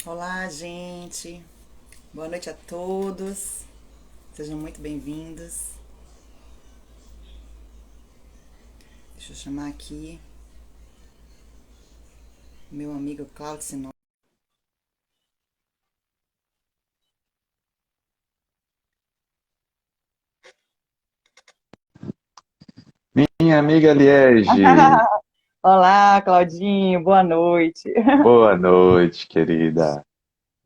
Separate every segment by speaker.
Speaker 1: Olá, gente. Boa noite a todos. Sejam muito bem-vindos. Deixa eu chamar aqui meu amigo Claudio Sinó.
Speaker 2: Minha amiga Liege,
Speaker 1: Olá, Claudinho. Boa noite.
Speaker 2: boa noite, querida.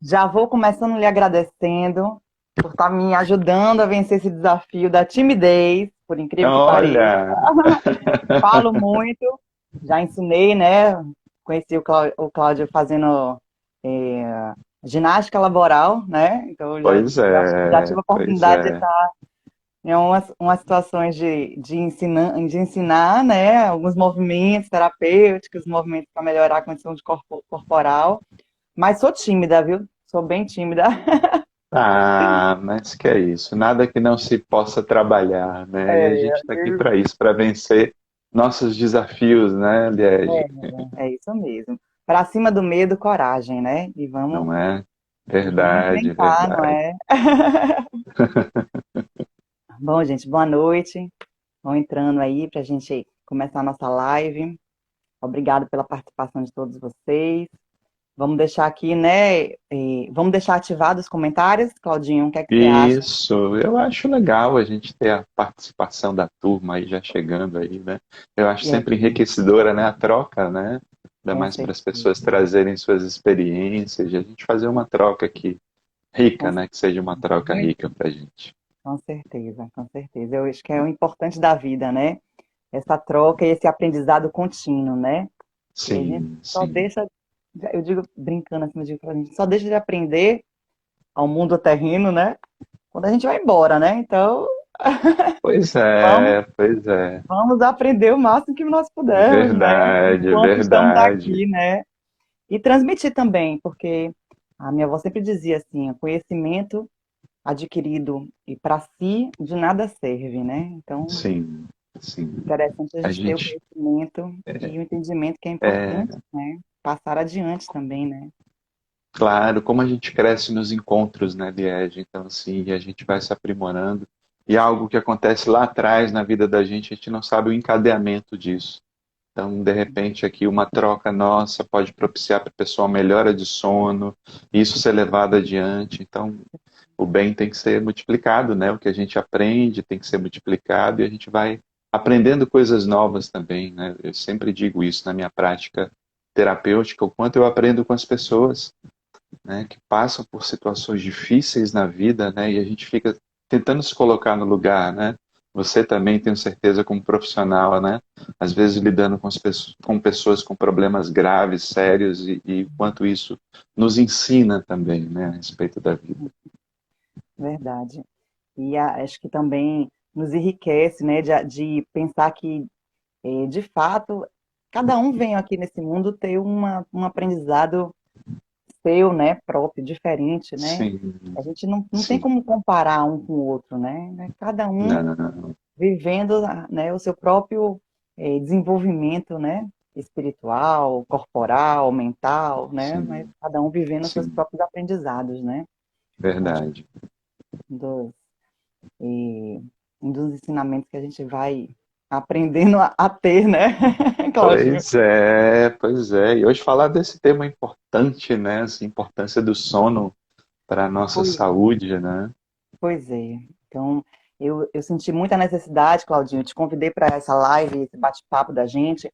Speaker 1: Já vou começando lhe agradecendo por estar me ajudando a vencer esse desafio da timidez, por incrível que pareça.
Speaker 2: Olha,
Speaker 1: Falo muito, já ensinei, né? Conheci o Cláudio fazendo ginástica laboral, né? Então já tive a
Speaker 2: pois
Speaker 1: oportunidade de
Speaker 2: é.
Speaker 1: estar em umas situações de ensinar, né? Alguns movimentos terapêuticos, movimentos para melhorar a condição de corporal. Mas sou tímida, viu? Sou bem tímida.
Speaker 2: Ah, mas que é isso, nada que não se possa trabalhar, né? E a gente está aqui para isso, para vencer nossos desafios, né, Liege?
Speaker 1: É isso mesmo. Para cima do medo, coragem, né?
Speaker 2: Não é?
Speaker 1: E vamos
Speaker 2: Verdade,
Speaker 1: enfrentar, não
Speaker 2: verdade.
Speaker 1: é? Bom, gente, boa noite. Vão entrando aí para a gente começar a nossa live. Obrigado pela participação de todos vocês. Vamos deixar aqui, né? Vamos deixar ativados os comentários. Claudinho, o que é que você acha?
Speaker 2: Isso, eu acho legal a gente ter a participação da turma aí já chegando aí, né? Eu acho
Speaker 1: É,
Speaker 2: sempre enriquecedora, né? A troca, né? Ainda
Speaker 1: com
Speaker 2: mais para as
Speaker 1: certeza,
Speaker 2: pessoas trazerem suas experiências e a gente fazer uma troca aqui
Speaker 1: com
Speaker 2: rica, né? Que
Speaker 1: certeza.
Speaker 2: seja uma troca rica para a gente.
Speaker 1: Com certeza, com certeza. Eu acho que é o importante da vida, né? Essa troca e esse aprendizado contínuo, né? E a gente
Speaker 2: Sim,
Speaker 1: só
Speaker 2: sim.
Speaker 1: deixa, eu digo brincando assim, eu digo pra gente, só deixa de aprender ao mundo terreno, né? Quando a gente vai embora, né? Então,
Speaker 2: Pois
Speaker 1: vamos,
Speaker 2: é, pois é.
Speaker 1: vamos aprender o máximo que nós pudermos, né?
Speaker 2: Verdade,
Speaker 1: Enquanto estamos
Speaker 2: verdade.
Speaker 1: aqui, né? E transmitir também, porque a minha avó sempre dizia assim, o conhecimento adquirido e para si de nada serve, né? Então,
Speaker 2: Sim, sim.
Speaker 1: interessante a
Speaker 2: A
Speaker 1: gente ter o
Speaker 2: gente
Speaker 1: conhecimento e o entendimento que é
Speaker 2: é,
Speaker 1: importante, né? Passar adiante também, né?
Speaker 2: claro, como a gente cresce nos encontros, né, Liege? Então, assim, a gente vai se aprimorando. E algo que acontece lá atrás na vida da gente, a gente não sabe o encadeamento disso. Então, de repente, aqui uma troca nossa pode propiciar para a pessoa uma melhora de sono, isso ser levado adiante. Então, o bem tem que ser multiplicado, né? O que a gente aprende tem que ser multiplicado e a gente vai aprendendo coisas novas também, né? Eu sempre digo isso na minha prática terapêutica, o quanto eu aprendo com as pessoas, né, que passam por situações difíceis na vida, né, e a gente fica tentando se colocar no lugar, né? Você também, tenho certeza, como profissional, né? Às vezes lidando com, com pessoas com problemas graves, sérios, e o quanto isso nos ensina também, né, a respeito da vida.
Speaker 1: Verdade. E acho que também nos enriquece, né? De pensar que, de fato, cada um vem aqui nesse mundo ter um aprendizado seu, né? Próprio, diferente, né?
Speaker 2: Sim,
Speaker 1: A gente não tem
Speaker 2: sim.
Speaker 1: como comparar um com o outro, né? Cada um
Speaker 2: Não,
Speaker 1: vivendo, né, o seu próprio desenvolvimento, né, espiritual, corporal, mental, né, mas
Speaker 2: sim,
Speaker 1: cada um vivendo os seus
Speaker 2: sim,
Speaker 1: próprios aprendizados, né. Eu acho que
Speaker 2: verdade.
Speaker 1: um dos, e, um dos ensinamentos que a gente vai aprendendo a ter, né, Claudinho?
Speaker 2: Pois é, pois é. E hoje falar desse tema importante, né? Essa importância do sono para a nossa
Speaker 1: Pois,
Speaker 2: saúde, né?
Speaker 1: pois é. Então, eu senti muita necessidade, Claudinho, eu te convidei para essa live, esse bate-papo da gente,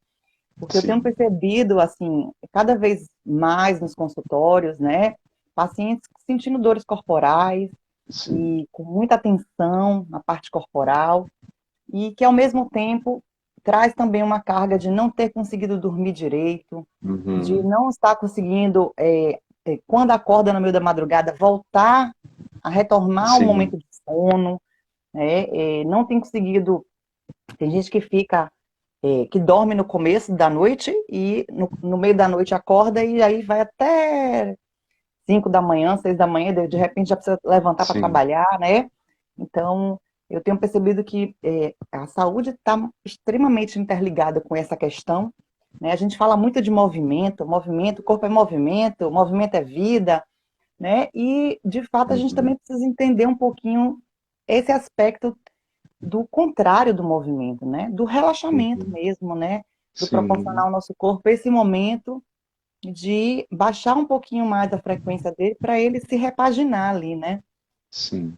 Speaker 1: porque eu tenho
Speaker 2: Sim,
Speaker 1: percebido, assim, cada vez mais nos consultórios, né, pacientes sentindo dores corporais
Speaker 2: sim.
Speaker 1: e com muita tensão na parte corporal e que, ao mesmo tempo, traz também uma carga de não ter conseguido dormir direito, de
Speaker 2: Uhum,
Speaker 1: não estar conseguindo, quando acorda no meio da madrugada, voltar a retomar o
Speaker 2: sim,
Speaker 1: momento de sono, né, não tem conseguido, tem gente que fica que dorme no começo da noite e no meio da noite acorda e aí vai até 5 da manhã, 6 da manhã, de repente já precisa levantar para
Speaker 2: sim,
Speaker 1: trabalhar, né? Então, eu tenho percebido que a saúde está extremamente interligada com essa questão, né? A gente fala muito de movimento, movimento, corpo é movimento é vida, né? E, de fato, a gente
Speaker 2: Uhum.
Speaker 1: também precisa entender um pouquinho esse aspecto do contrário do movimento, né? Do relaxamento
Speaker 2: Uhum.
Speaker 1: mesmo, né? Do proporcionar
Speaker 2: Sim,
Speaker 1: ao nosso corpo esse momento de baixar um pouquinho mais a frequência dele para ele se repaginar ali, né?
Speaker 2: sim.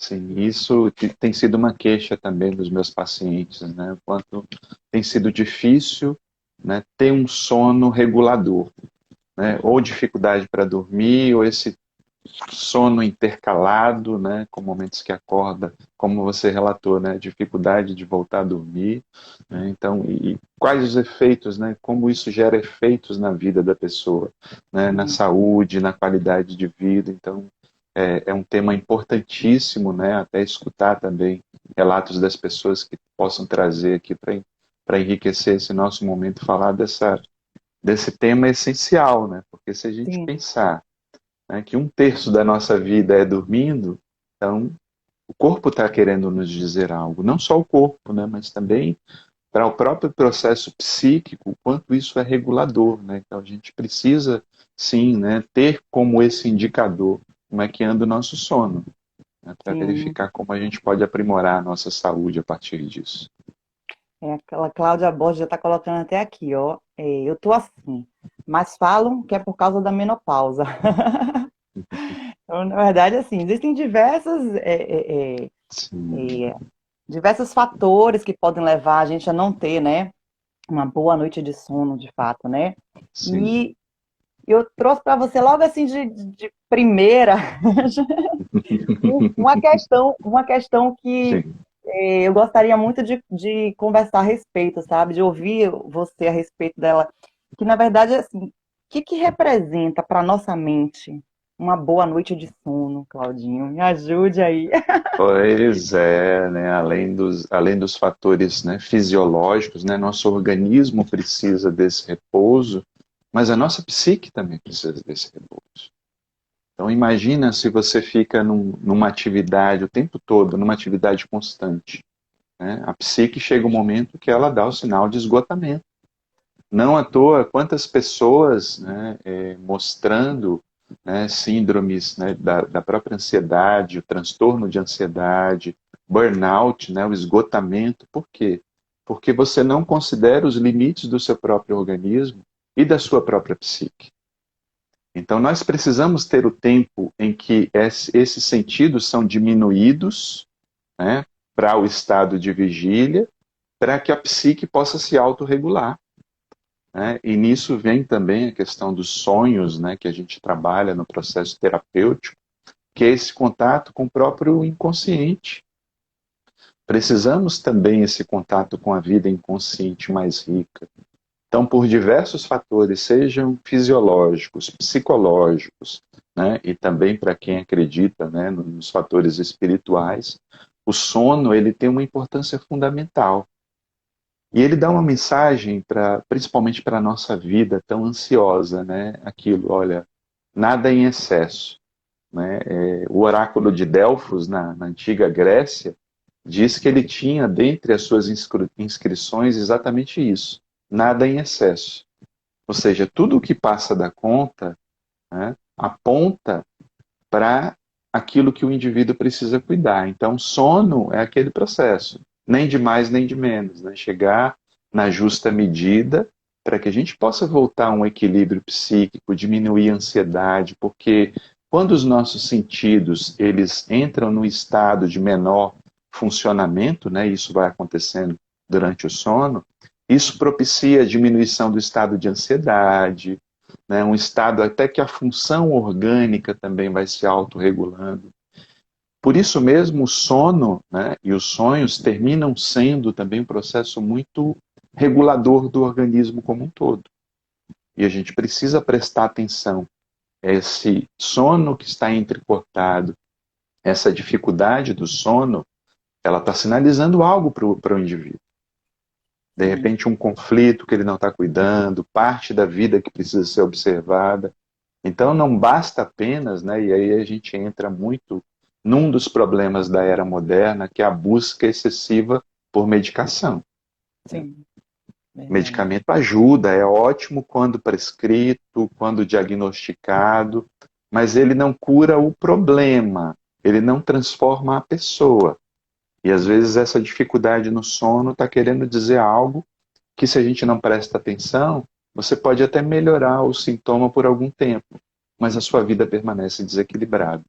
Speaker 2: Sim, isso tem sido uma queixa também dos meus pacientes, né? O quanto tem sido difícil, né, ter um sono regulador, né? Ou dificuldade para dormir, ou esse sono intercalado, né, com momentos que acorda, como você relatou, né, dificuldade de voltar a dormir, né? Então, e quais os efeitos, né? Como isso gera efeitos na vida da pessoa, né? Na
Speaker 1: Sim,
Speaker 2: saúde, na qualidade de vida. Então, é um tema importantíssimo, né? Até escutar também relatos das pessoas que possam trazer aqui para enriquecer esse nosso momento, falar desse tema essencial, né? Porque se a gente
Speaker 1: sim,
Speaker 2: pensar, né, que um terço da nossa vida é dormindo, então o corpo está querendo nos dizer algo. Não só o corpo, né? Mas também para o próprio processo psíquico, o quanto isso é regulador, né? Então a gente precisa, sim, né, ter como esse indicador como é que anda o nosso sono, né, para
Speaker 1: sim.
Speaker 2: verificar como a gente pode aprimorar a nossa saúde a partir disso.
Speaker 1: É, aquela Cláudia Borges já está colocando até aqui, ó. Eu tô assim, mas falam que é por causa da menopausa. Então, na verdade, assim, existem
Speaker 2: Sim,
Speaker 1: diversos fatores que podem levar a gente a não ter, né, uma boa noite de sono, de fato, né?
Speaker 2: sim,
Speaker 1: E eu trouxe para você logo assim de primeira uma questão que
Speaker 2: sim.
Speaker 1: eu gostaria muito de conversar a respeito, sabe? De ouvir você a respeito dela. Que na verdade, assim, o que representa para nossa mente uma boa noite de sono, Claudinho? Me ajude aí.
Speaker 2: Pois é, né? Além dos fatores, né, fisiológicos, né, nosso organismo precisa desse repouso, mas a nossa psique também precisa desse repouso. Então imagina se você fica numa atividade o tempo todo, numa atividade constante, né? A psique chega um momento que ela dá o sinal de esgotamento. Não à toa, quantas pessoas, né, mostrando, né, síndromes, né, da própria ansiedade, o transtorno de ansiedade, burnout, né, o esgotamento. Por quê? Porque você não considera os limites do seu próprio organismo e da sua própria psique. Então, nós precisamos ter o tempo em que esses sentidos são diminuídos, né, para o estado de vigília, para que a psique possa se autorregular, né? E nisso vem também a questão dos sonhos, né, que a gente trabalha no processo terapêutico, que é esse contato com o próprio inconsciente. Precisamos também esse contato com a vida inconsciente mais rica. Então, por diversos fatores, sejam fisiológicos, psicológicos, né, e também para quem acredita, né, nos fatores espirituais, o sono ele tem uma importância fundamental. E ele dá uma mensagem para, principalmente para a nossa vida tão ansiosa, né? Aquilo, olha, nada em excesso, né? O oráculo de Delfos na antiga Grécia diz que ele tinha dentre as suas inscrições exatamente isso, nada em excesso. Ou seja, tudo o que passa da conta, né, aponta para aquilo que o indivíduo precisa cuidar. Então, sono é aquele processo, nem de mais nem de menos, né? Chegar na justa medida para que a gente possa voltar a um equilíbrio psíquico, diminuir a ansiedade, porque quando os nossos sentidos eles entram no estado de menor funcionamento, né? Isso vai acontecendo durante o sono. Isso propicia a diminuição do estado de ansiedade, né, um estado até que a função orgânica também vai se autorregulando. Por isso mesmo, o sono, né, e os sonhos terminam sendo também um processo muito regulador do organismo como um todo. E a gente precisa prestar atenção. Esse sono que está entrecortado, essa dificuldade do sono, ela está sinalizando algo para o indivíduo. De
Speaker 1: Sim,
Speaker 2: repente, um conflito que ele não está cuidando, parte da vida que precisa ser observada. Então não basta apenas, né, e aí a gente entra muito num dos problemas da era moderna, que é a busca excessiva por medicação. Né?
Speaker 1: sim. verdade.
Speaker 2: Medicamento ajuda, é ótimo quando prescrito, quando diagnosticado, mas ele não cura o problema, ele não transforma a pessoa. E às vezes essa dificuldade no sono está querendo dizer algo que, se a gente não presta atenção, você pode até melhorar o sintoma por algum tempo, mas a sua vida permanece desequilibrada.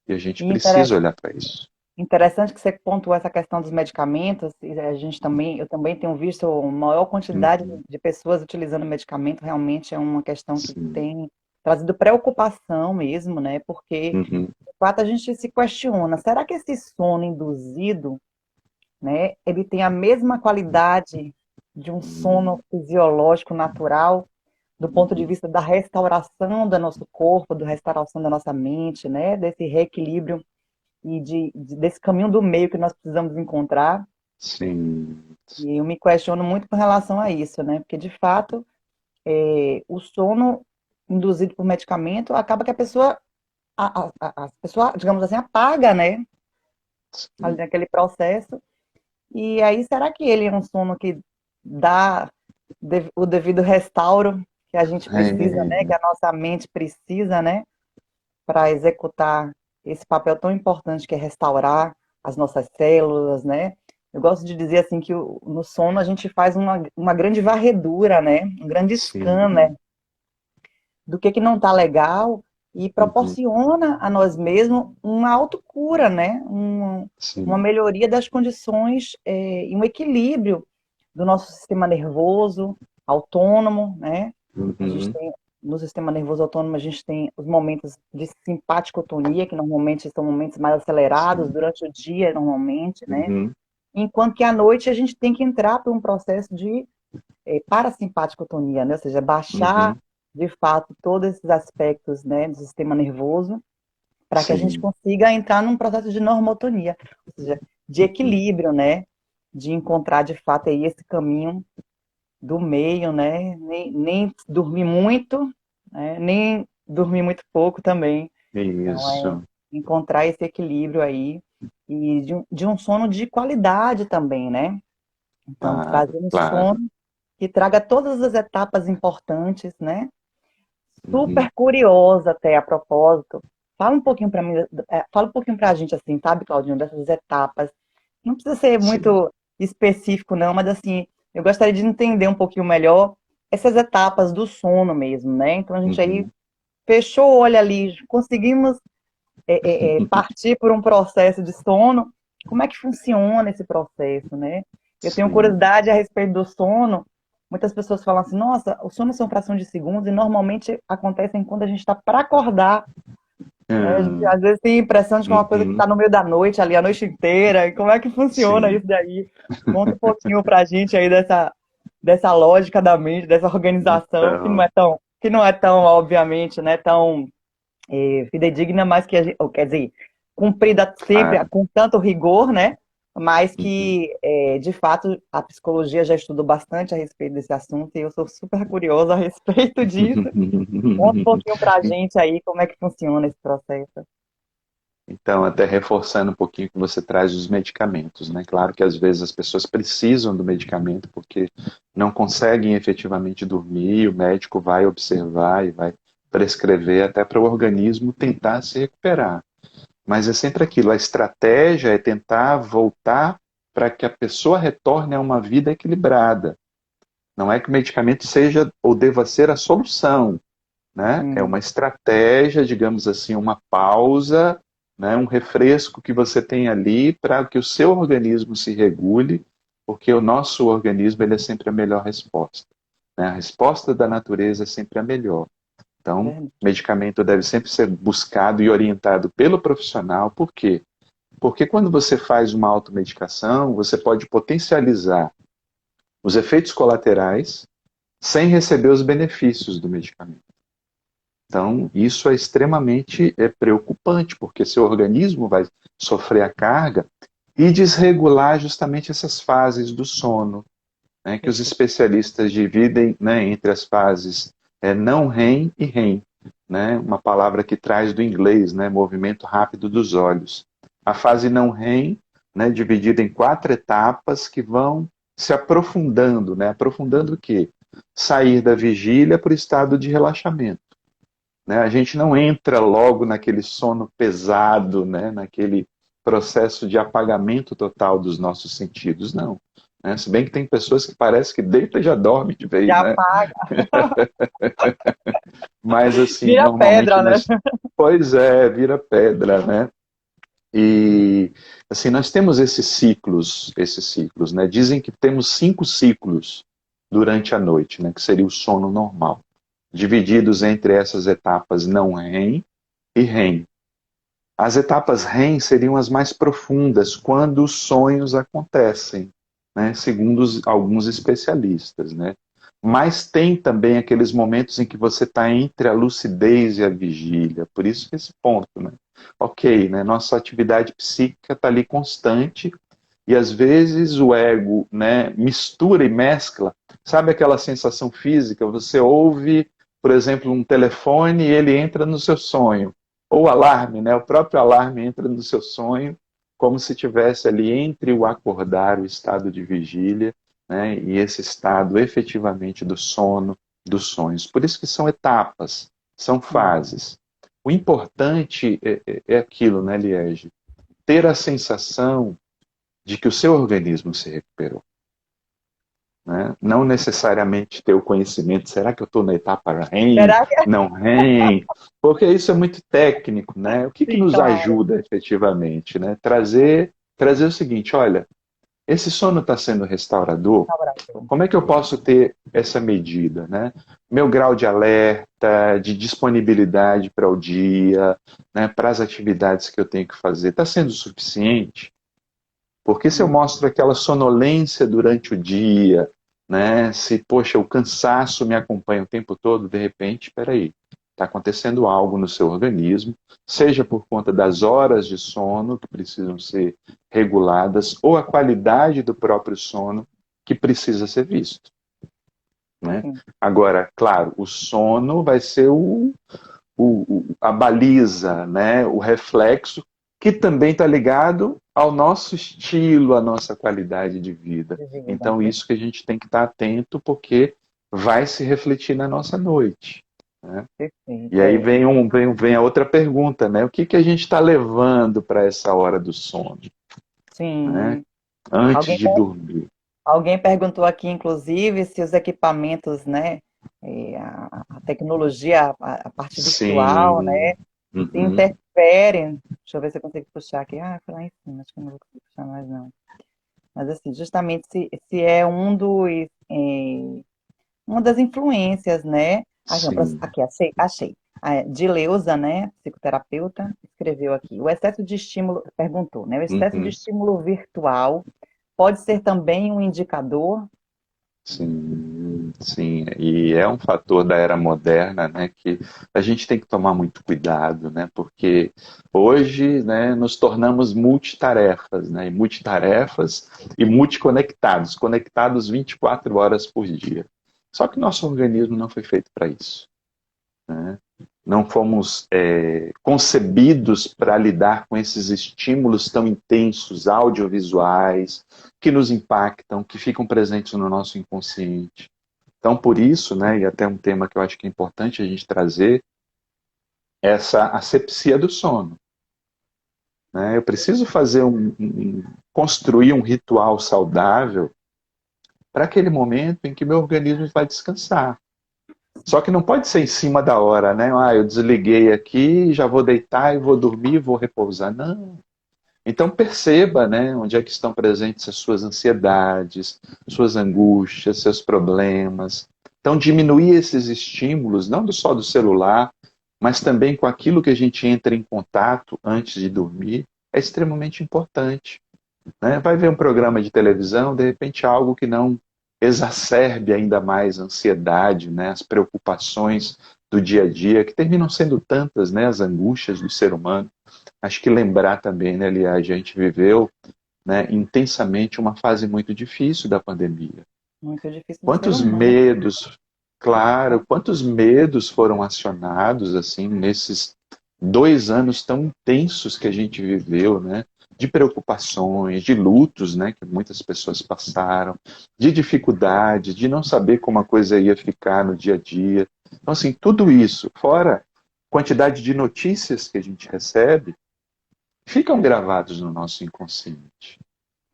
Speaker 2: E a gente
Speaker 1: E
Speaker 2: precisa olhar para isso.
Speaker 1: interessante que você pontuou essa questão dos medicamentos, e a gente também, eu também tenho visto uma maior quantidade
Speaker 2: Uhum,
Speaker 1: de pessoas utilizando medicamento, realmente é uma questão que
Speaker 2: sim.
Speaker 1: tem trazido preocupação mesmo, né? Porque,
Speaker 2: Uhum,
Speaker 1: de fato, a gente se questiona, será que esse sono induzido, né, ele tem a mesma qualidade de um sono
Speaker 2: uhum,
Speaker 1: fisiológico natural, do ponto de
Speaker 2: uhum.
Speaker 1: vista da restauração do nosso corpo, da restauração da nossa mente, né, desse reequilíbrio e desse caminho do meio que nós precisamos encontrar.
Speaker 2: Sim,
Speaker 1: E eu me questiono muito com relação a isso, né? Porque, de fato, o sono induzido por medicamento acaba que a pessoa, digamos assim, apaga, né? Ali
Speaker 2: sim.
Speaker 1: naquele processo. E aí, será que ele é um sono que dá o devido restauro que a gente precisa, né? Que
Speaker 2: É,
Speaker 1: a nossa mente precisa, né? Para executar esse papel tão importante que é restaurar as nossas células, né? Eu gosto de dizer assim que no sono a gente faz uma grande varredura, né? Um grande
Speaker 2: sim.
Speaker 1: scanner do que não está legal e
Speaker 2: Uhum,
Speaker 1: proporciona a nós mesmos uma autocura, né? Uma
Speaker 2: sim.
Speaker 1: melhoria das condições e um equilíbrio do nosso sistema nervoso autônomo, né? A gente
Speaker 2: Uhum,
Speaker 1: tem no sistema nervoso autônomo a gente tem os momentos de simpaticotonia, que normalmente são momentos mais acelerados
Speaker 2: sim.
Speaker 1: durante o dia, normalmente, né?
Speaker 2: Uhum,
Speaker 1: Enquanto que à noite a gente tem que entrar por um processo de parasimpaticotonia, né? Ou seja, baixar
Speaker 2: uhum,
Speaker 1: de fato todos esses aspectos, né, do sistema nervoso para que a gente
Speaker 2: sim.
Speaker 1: consiga entrar num processo de normotonia, ou seja, de
Speaker 2: Uhum,
Speaker 1: equilíbrio, né? De encontrar de fato aí esse caminho do meio, né? Nem dormir muito, né? Nem dormir muito pouco também. Então, é
Speaker 2: isso.
Speaker 1: encontrar esse equilíbrio aí e de um sono de qualidade também, né? Então,
Speaker 2: Claro,
Speaker 1: trazer um
Speaker 2: claro.
Speaker 1: sono que traga todas as etapas importantes, né?
Speaker 2: Uhum,
Speaker 1: Super curiosa até a propósito. Fala um pouquinho para mim, fala um pouquinho para a gente assim, sabe, Claudinho, dessas etapas. Não precisa ser
Speaker 2: sim.
Speaker 1: muito específico, não, mas assim, eu gostaria de entender um pouquinho melhor essas etapas do sono mesmo, né? Então a gente aí
Speaker 2: Uhum.
Speaker 1: fechou o olho ali, conseguimos partir por um processo de sono. Como é que funciona esse processo, né? Eu tenho
Speaker 2: Sim.
Speaker 1: curiosidade a respeito do sono. Muitas pessoas falam assim, nossa, o sono são fração de segundos e normalmente acontecem quando a gente está para acordar, né? A gente
Speaker 2: Ah,
Speaker 1: às vezes tem a impressão de que é uma coisa que
Speaker 2: uhum,
Speaker 1: está no meio da noite, ali a noite inteira. E como é que funciona
Speaker 2: sim.
Speaker 1: isso daí? Conta um pouquinho para a gente aí dessa lógica da mente, dessa organização
Speaker 2: Então,
Speaker 1: que não é tão, obviamente, né, tão fidedigna, mas que, ou, quer dizer, cumprida sempre
Speaker 2: claro.
Speaker 1: com tanto rigor, né? Mas
Speaker 2: Uhum.
Speaker 1: que, de fato, a psicologia já estudou bastante a respeito desse assunto e eu sou super curiosa a respeito disso. Conta um pouquinho pra gente aí como é que funciona esse processo.
Speaker 2: Então, até reforçando um pouquinho que você traz os medicamentos, né? Claro que às vezes as pessoas precisam do medicamento porque não conseguem efetivamente dormir, o médico vai observar e vai prescrever até para o organismo tentar se recuperar. Mas é sempre aquilo, a estratégia é tentar voltar para que a pessoa retorne a uma vida equilibrada. Não é que o medicamento seja ou deva ser a solução, né? É
Speaker 1: Hum,
Speaker 2: uma estratégia, digamos assim, uma pausa, né? Um refresco que você tem ali para que o seu organismo se regule, porque o nosso organismo ele é sempre a melhor resposta, né? A resposta da natureza é sempre a melhor. Então,
Speaker 1: verdade.
Speaker 2: medicamento deve sempre ser buscado e orientado pelo profissional. Por quê? Porque quando você faz uma automedicação, você pode potencializar os efeitos colaterais sem receber os benefícios do medicamento. Então, isso é extremamente preocupante, porque seu organismo vai sofrer a carga e desregular justamente essas fases do sono, né, que os
Speaker 1: Perfeito.
Speaker 2: especialistas dividem, né, entre as fases não REM e REM, né, uma palavra que traz do inglês, né, movimento rápido dos olhos. A fase não REM, né, dividida em quatro etapas que vão se aprofundando, né? Aprofundando o quê? Sair da vigília para o estado de relaxamento. Né? A gente não entra logo naquele sono pesado, né? Naquele processo de apagamento total dos nossos sentidos, não. Né? Se bem que tem pessoas que parece que deita e já dorme de vez,
Speaker 1: Já
Speaker 2: né?
Speaker 1: apaga,
Speaker 2: Mas assim,
Speaker 1: vira
Speaker 2: normalmente
Speaker 1: pedra, né?
Speaker 2: nós, pois é, vira pedra, né? E assim, nós temos esses ciclos, né? Dizem que temos 5 ciclos durante a noite, né? Que seria o sono normal, divididos entre essas etapas não REM e REM. As etapas REM seriam as mais profundas, quando os sonhos acontecem, né? Segundo alguns especialistas, né? Mas tem também aqueles momentos em que você está entre a lucidez e a vigília, por isso que esse ponto, né? Ok, né? Nossa atividade psíquica está ali constante e às vezes o ego, né, mistura e mescla. Sabe aquela sensação física? Você ouve, por exemplo, um telefone e ele entra no seu sonho. Ou alarme, né? O próprio alarme entra no seu sonho, como se tivesse ali entre o acordar, o estado de vigília, né, e esse estado efetivamente do sono, dos sonhos. Por isso que são etapas, são fases. O importante é aquilo, né, Liege? Ter a sensação de que o seu organismo se recuperou. Né? Não necessariamente ter o conhecimento, será que eu estou na etapa REM,
Speaker 1: Será que é?
Speaker 2: não REM? Porque isso é muito técnico, né? O que, que
Speaker 1: Sim,
Speaker 2: nos
Speaker 1: claro.
Speaker 2: ajuda efetivamente? Né? Trazer o seguinte, olha, esse sono está sendo restaurador,
Speaker 1: Abraço.
Speaker 2: como é que eu posso ter essa medida? Né? Meu grau de alerta, de disponibilidade para o dia, né, para as atividades que eu tenho que fazer, está sendo suficiente? Porque se eu mostro aquela sonolência durante o dia, né? Se, poxa, o cansaço me acompanha o tempo todo, de repente, espera aí, está acontecendo algo no seu organismo, seja por conta das horas de sono que precisam ser reguladas, ou a qualidade do próprio sono que precisa ser visto. Né?
Speaker 1: Sim,
Speaker 2: Agora, claro, o sono vai ser a baliza, né? O reflexo, que também está ligado ao nosso estilo, à nossa qualidade de vida.
Speaker 1: de vida.
Speaker 2: Então, isso que a gente tem que estar atento, porque vai se refletir na nossa noite. Né? E
Speaker 1: Perfeito.
Speaker 2: aí vem a outra pergunta, né? O que, que a gente está levando para essa hora do sono, né?
Speaker 1: Sim.
Speaker 2: Antes
Speaker 1: Alguém,
Speaker 2: de dormir.
Speaker 1: alguém perguntou aqui, inclusive, se os equipamentos, né, a tecnologia, a parte virtual,
Speaker 2: Sim.
Speaker 1: né, se
Speaker 2: Uhum.
Speaker 1: interferem. Deixa eu ver se eu consigo puxar aqui. Ah, foi lá em cima, acho que eu não vou conseguir puxar mais, não. Mas, assim, justamente se é uma das influências, né?
Speaker 2: Sim.
Speaker 1: Aqui, achei. A Dileuza, né, psicoterapeuta, escreveu aqui. O excesso de estímulo, perguntou, né? O excesso de
Speaker 2: Uhum.
Speaker 1: estímulo virtual pode ser também um indicador.
Speaker 2: Sim, sim, e é um fator da era moderna, né, que a gente tem que tomar muito cuidado, né, porque hoje, né, nos tornamos multitarefas, né, e multiconectados, conectados 24 horas por dia. Só que nosso organismo não foi feito para isso, né? Não fomos concebidos para lidar com esses estímulos tão intensos, audiovisuais, que nos impactam, que ficam presentes no nosso inconsciente. Então, por isso, né, e até um tema que eu acho que é importante a gente trazer, essa asepsia do sono. Né? Eu preciso construir um ritual saudável para aquele momento em que meu organismo vai descansar. Só que não pode ser em cima da hora, né? Ah, eu desliguei aqui, já vou deitar e vou dormir, vou repousar. Não. Então perceba, né, onde é que estão presentes as suas ansiedades, suas angústias, seus problemas. Então diminuir esses estímulos, não só do celular, mas também com aquilo que a gente entra em contato antes de dormir, é extremamente importante. Né? Vai ver um programa de televisão, de repente algo que não exacerbe ainda mais a ansiedade, né? As preocupações do dia a dia, que terminam sendo tantas, né? As angústias do ser humano. Acho que lembrar também, né, aliás, a gente viveu, né, intensamente uma fase muito difícil da pandemia.
Speaker 1: Muito difícil do ser
Speaker 2: Quantos
Speaker 1: humano.
Speaker 2: medos, claro, quantos medos foram acionados assim nesses 2 anos tão intensos que a gente viveu, né? de preocupações, de lutos, né, que muitas pessoas passaram, de dificuldade, de não saber como a coisa ia ficar no dia a dia. Então, assim, tudo isso, fora a quantidade de notícias que a gente recebe, ficam gravados no nosso inconsciente.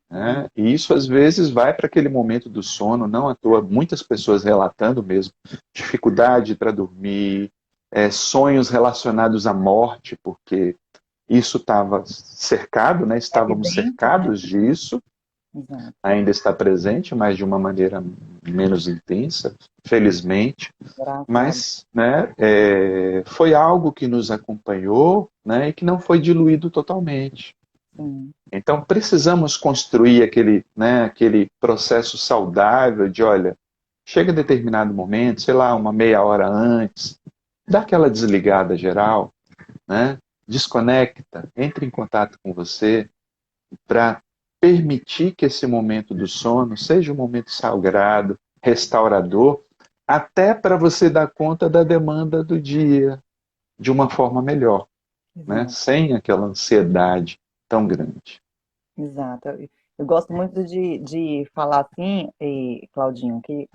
Speaker 2: Né? E isso às vezes vai para aquele momento do sono, não à toa, muitas pessoas relatando mesmo dificuldade para dormir, sonhos relacionados à morte, porque isso estava cercado, né?
Speaker 1: É
Speaker 2: Estávamos
Speaker 1: evidente, né?
Speaker 2: cercados disso,
Speaker 1: Exato.
Speaker 2: ainda está presente, mas de uma maneira menos intensa, felizmente.
Speaker 1: Graças a Deus.
Speaker 2: Mas, né, foi algo que nos acompanhou, né, e que não foi diluído totalmente.
Speaker 1: Sim.
Speaker 2: Então, precisamos construir aquele, né, aquele processo saudável de, olha, chega determinado momento, sei lá, uma meia hora antes, dá aquela desligada geral, né, desconecta, entre em contato com você para permitir que esse momento do sono seja um momento sagrado, restaurador, até para você dar conta da demanda do dia de uma forma melhor, né,
Speaker 1: Exato.
Speaker 2: sem aquela ansiedade tão grande.
Speaker 1: Exato. Eu gosto muito de falar assim, Claudinho, que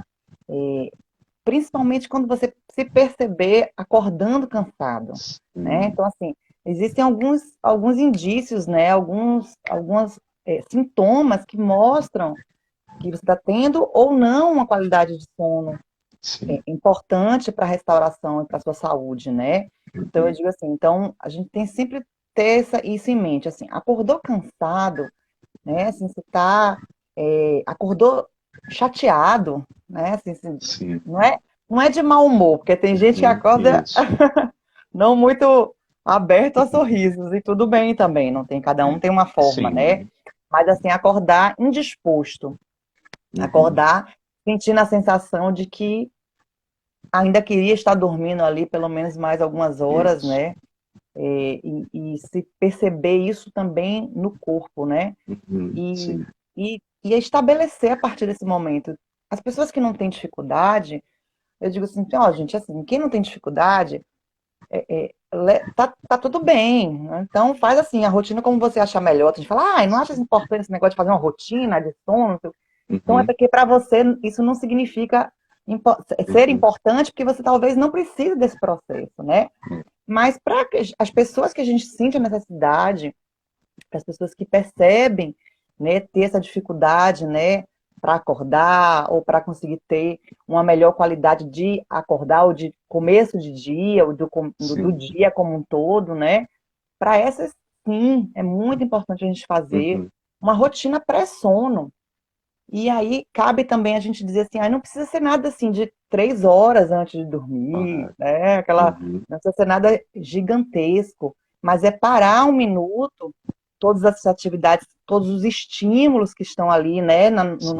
Speaker 1: principalmente quando você se perceber acordando cansado, né?
Speaker 2: Hum,
Speaker 1: Então, assim, existem alguns indícios, né? Alguns sintomas que mostram que você está tendo ou não uma qualidade de sono
Speaker 2: sim.
Speaker 1: importante para a restauração e para a sua saúde, né? Então, eu
Speaker 2: Uhum.
Speaker 1: digo assim, então, a gente tem sempre ter isso em mente, assim, acordou cansado, né? Assim, você tá, acordou chateado, né? Assim,
Speaker 2: Sim.
Speaker 1: não é, não é de mau humor, porque tem gente que
Speaker 2: Uhum.
Speaker 1: acorda
Speaker 2: Isso.
Speaker 1: não muito aberto a sorrisos, e tudo bem também, não tem, cada um
Speaker 2: É.
Speaker 1: tem uma forma, né?
Speaker 2: Sim.
Speaker 1: Mas assim, acordar indisposto,
Speaker 2: Uhum.
Speaker 1: acordar sentindo a sensação de que ainda queria estar dormindo ali pelo menos mais algumas horas,
Speaker 2: Isso.
Speaker 1: né? E se perceber isso também no corpo, né?
Speaker 2: Uhum.
Speaker 1: E,
Speaker 2: Sim.
Speaker 1: e estabelecer a partir desse momento. As pessoas que não têm dificuldade, eu digo assim, ó, gente, assim, quem não tem dificuldade, tá tudo bem, né? Então faz assim, a rotina como você achar melhor. A gente fala, não acha importante esse negócio de fazer uma rotina de sono? Então é
Speaker 2: Uhum.
Speaker 1: porque para você isso não significa ser
Speaker 2: Uhum.
Speaker 1: importante, porque você talvez não precise desse processo, né? Mas para as pessoas que a gente sente a necessidade, para as pessoas que percebem, né, ter essa dificuldade, né, para acordar ou para conseguir ter uma melhor qualidade de acordar ou de começo de dia ou do
Speaker 2: Sim.
Speaker 1: dia como um todo, né? Para essas, sim, é muito importante a gente fazer
Speaker 2: Uhum.
Speaker 1: uma rotina pré-sono. E aí cabe também a gente dizer assim, não precisa ser nada assim de 3 horas antes de dormir,
Speaker 2: Claro.
Speaker 1: né?
Speaker 2: Uhum.
Speaker 1: Não precisa ser nada gigantesco, mas é parar um minuto, todas as atividades, todos os estímulos que estão ali, né,
Speaker 2: Sim.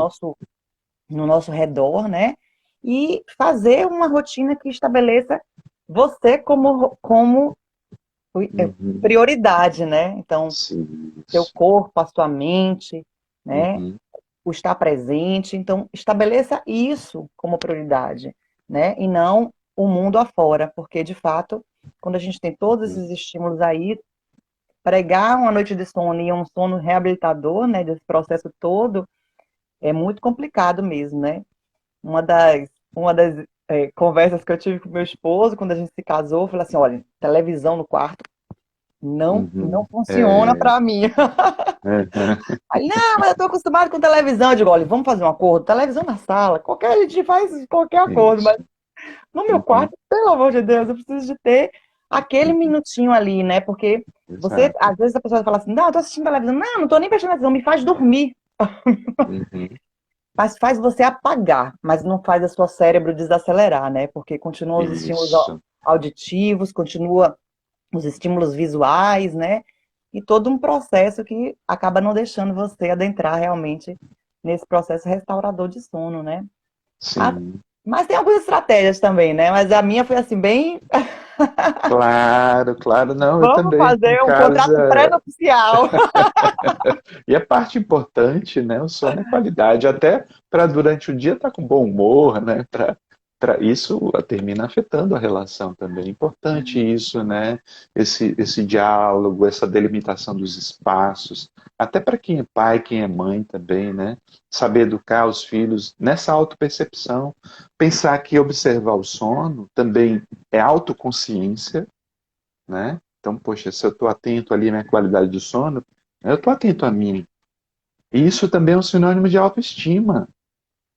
Speaker 1: no nosso redor, né? E fazer uma rotina que estabeleça você como
Speaker 2: Uhum.
Speaker 1: prioridade, né? Então,
Speaker 2: Sim.
Speaker 1: seu
Speaker 2: Isso.
Speaker 1: corpo, a sua mente, né?
Speaker 2: Uhum.
Speaker 1: O estar presente. Então, estabeleça isso como prioridade, né? E não o mundo afora, porque de fato, quando a gente tem todos
Speaker 2: Uhum.
Speaker 1: esses estímulos aí, pregar uma noite de sono e um sono reabilitador, né, desse processo todo, é muito complicado mesmo, né? Uma das conversas que eu tive com meu esposo quando a gente se casou, eu falei assim, olha, televisão no quarto não
Speaker 2: Uhum.
Speaker 1: funciona para mim.
Speaker 2: Uhum.
Speaker 1: Aí, não, mas eu tô acostumado com televisão. Eu digo, olha, vamos fazer um acordo. Televisão na sala. A gente faz qualquer acordo, mas
Speaker 2: Isso.
Speaker 1: no meu
Speaker 2: Uhum.
Speaker 1: quarto, pelo amor de Deus, eu preciso de ter aquele
Speaker 2: Uhum.
Speaker 1: minutinho ali, né? Porque você,
Speaker 2: Exato.
Speaker 1: às vezes a pessoa fala assim, não, eu tô assistindo televisão. Não tô nem prestando atenção, me faz dormir.
Speaker 2: Uhum.
Speaker 1: Mas faz você apagar, mas não faz o seu cérebro desacelerar, né? Porque continua os estímulos
Speaker 2: Isso.
Speaker 1: auditivos, continua os estímulos visuais, né? E todo um processo que acaba não deixando você adentrar realmente nesse processo restaurador de sono, né? Ah,
Speaker 2: Sim.
Speaker 1: mas tem algumas estratégias também, né? Mas a minha foi assim, bem.
Speaker 2: Claro, claro. Não, eu
Speaker 1: Vamos
Speaker 2: também em
Speaker 1: fazer um contrato
Speaker 2: casa.
Speaker 1: pré-nupcial.
Speaker 2: E a parte importante, né? O sono é qualidade, até para durante o dia estar com bom humor, né? Para isso termina afetando a relação também. É importante isso, né? Esse diálogo, essa delimitação dos espaços, até para quem é pai, quem é mãe também, né? Saber educar os filhos nessa autopercepção, pensar que observar o sono também é autoconsciência, né? Então, poxa, se eu estou atento ali à minha qualidade de sono, eu estou atento a mim. E isso também é um sinônimo de autoestima,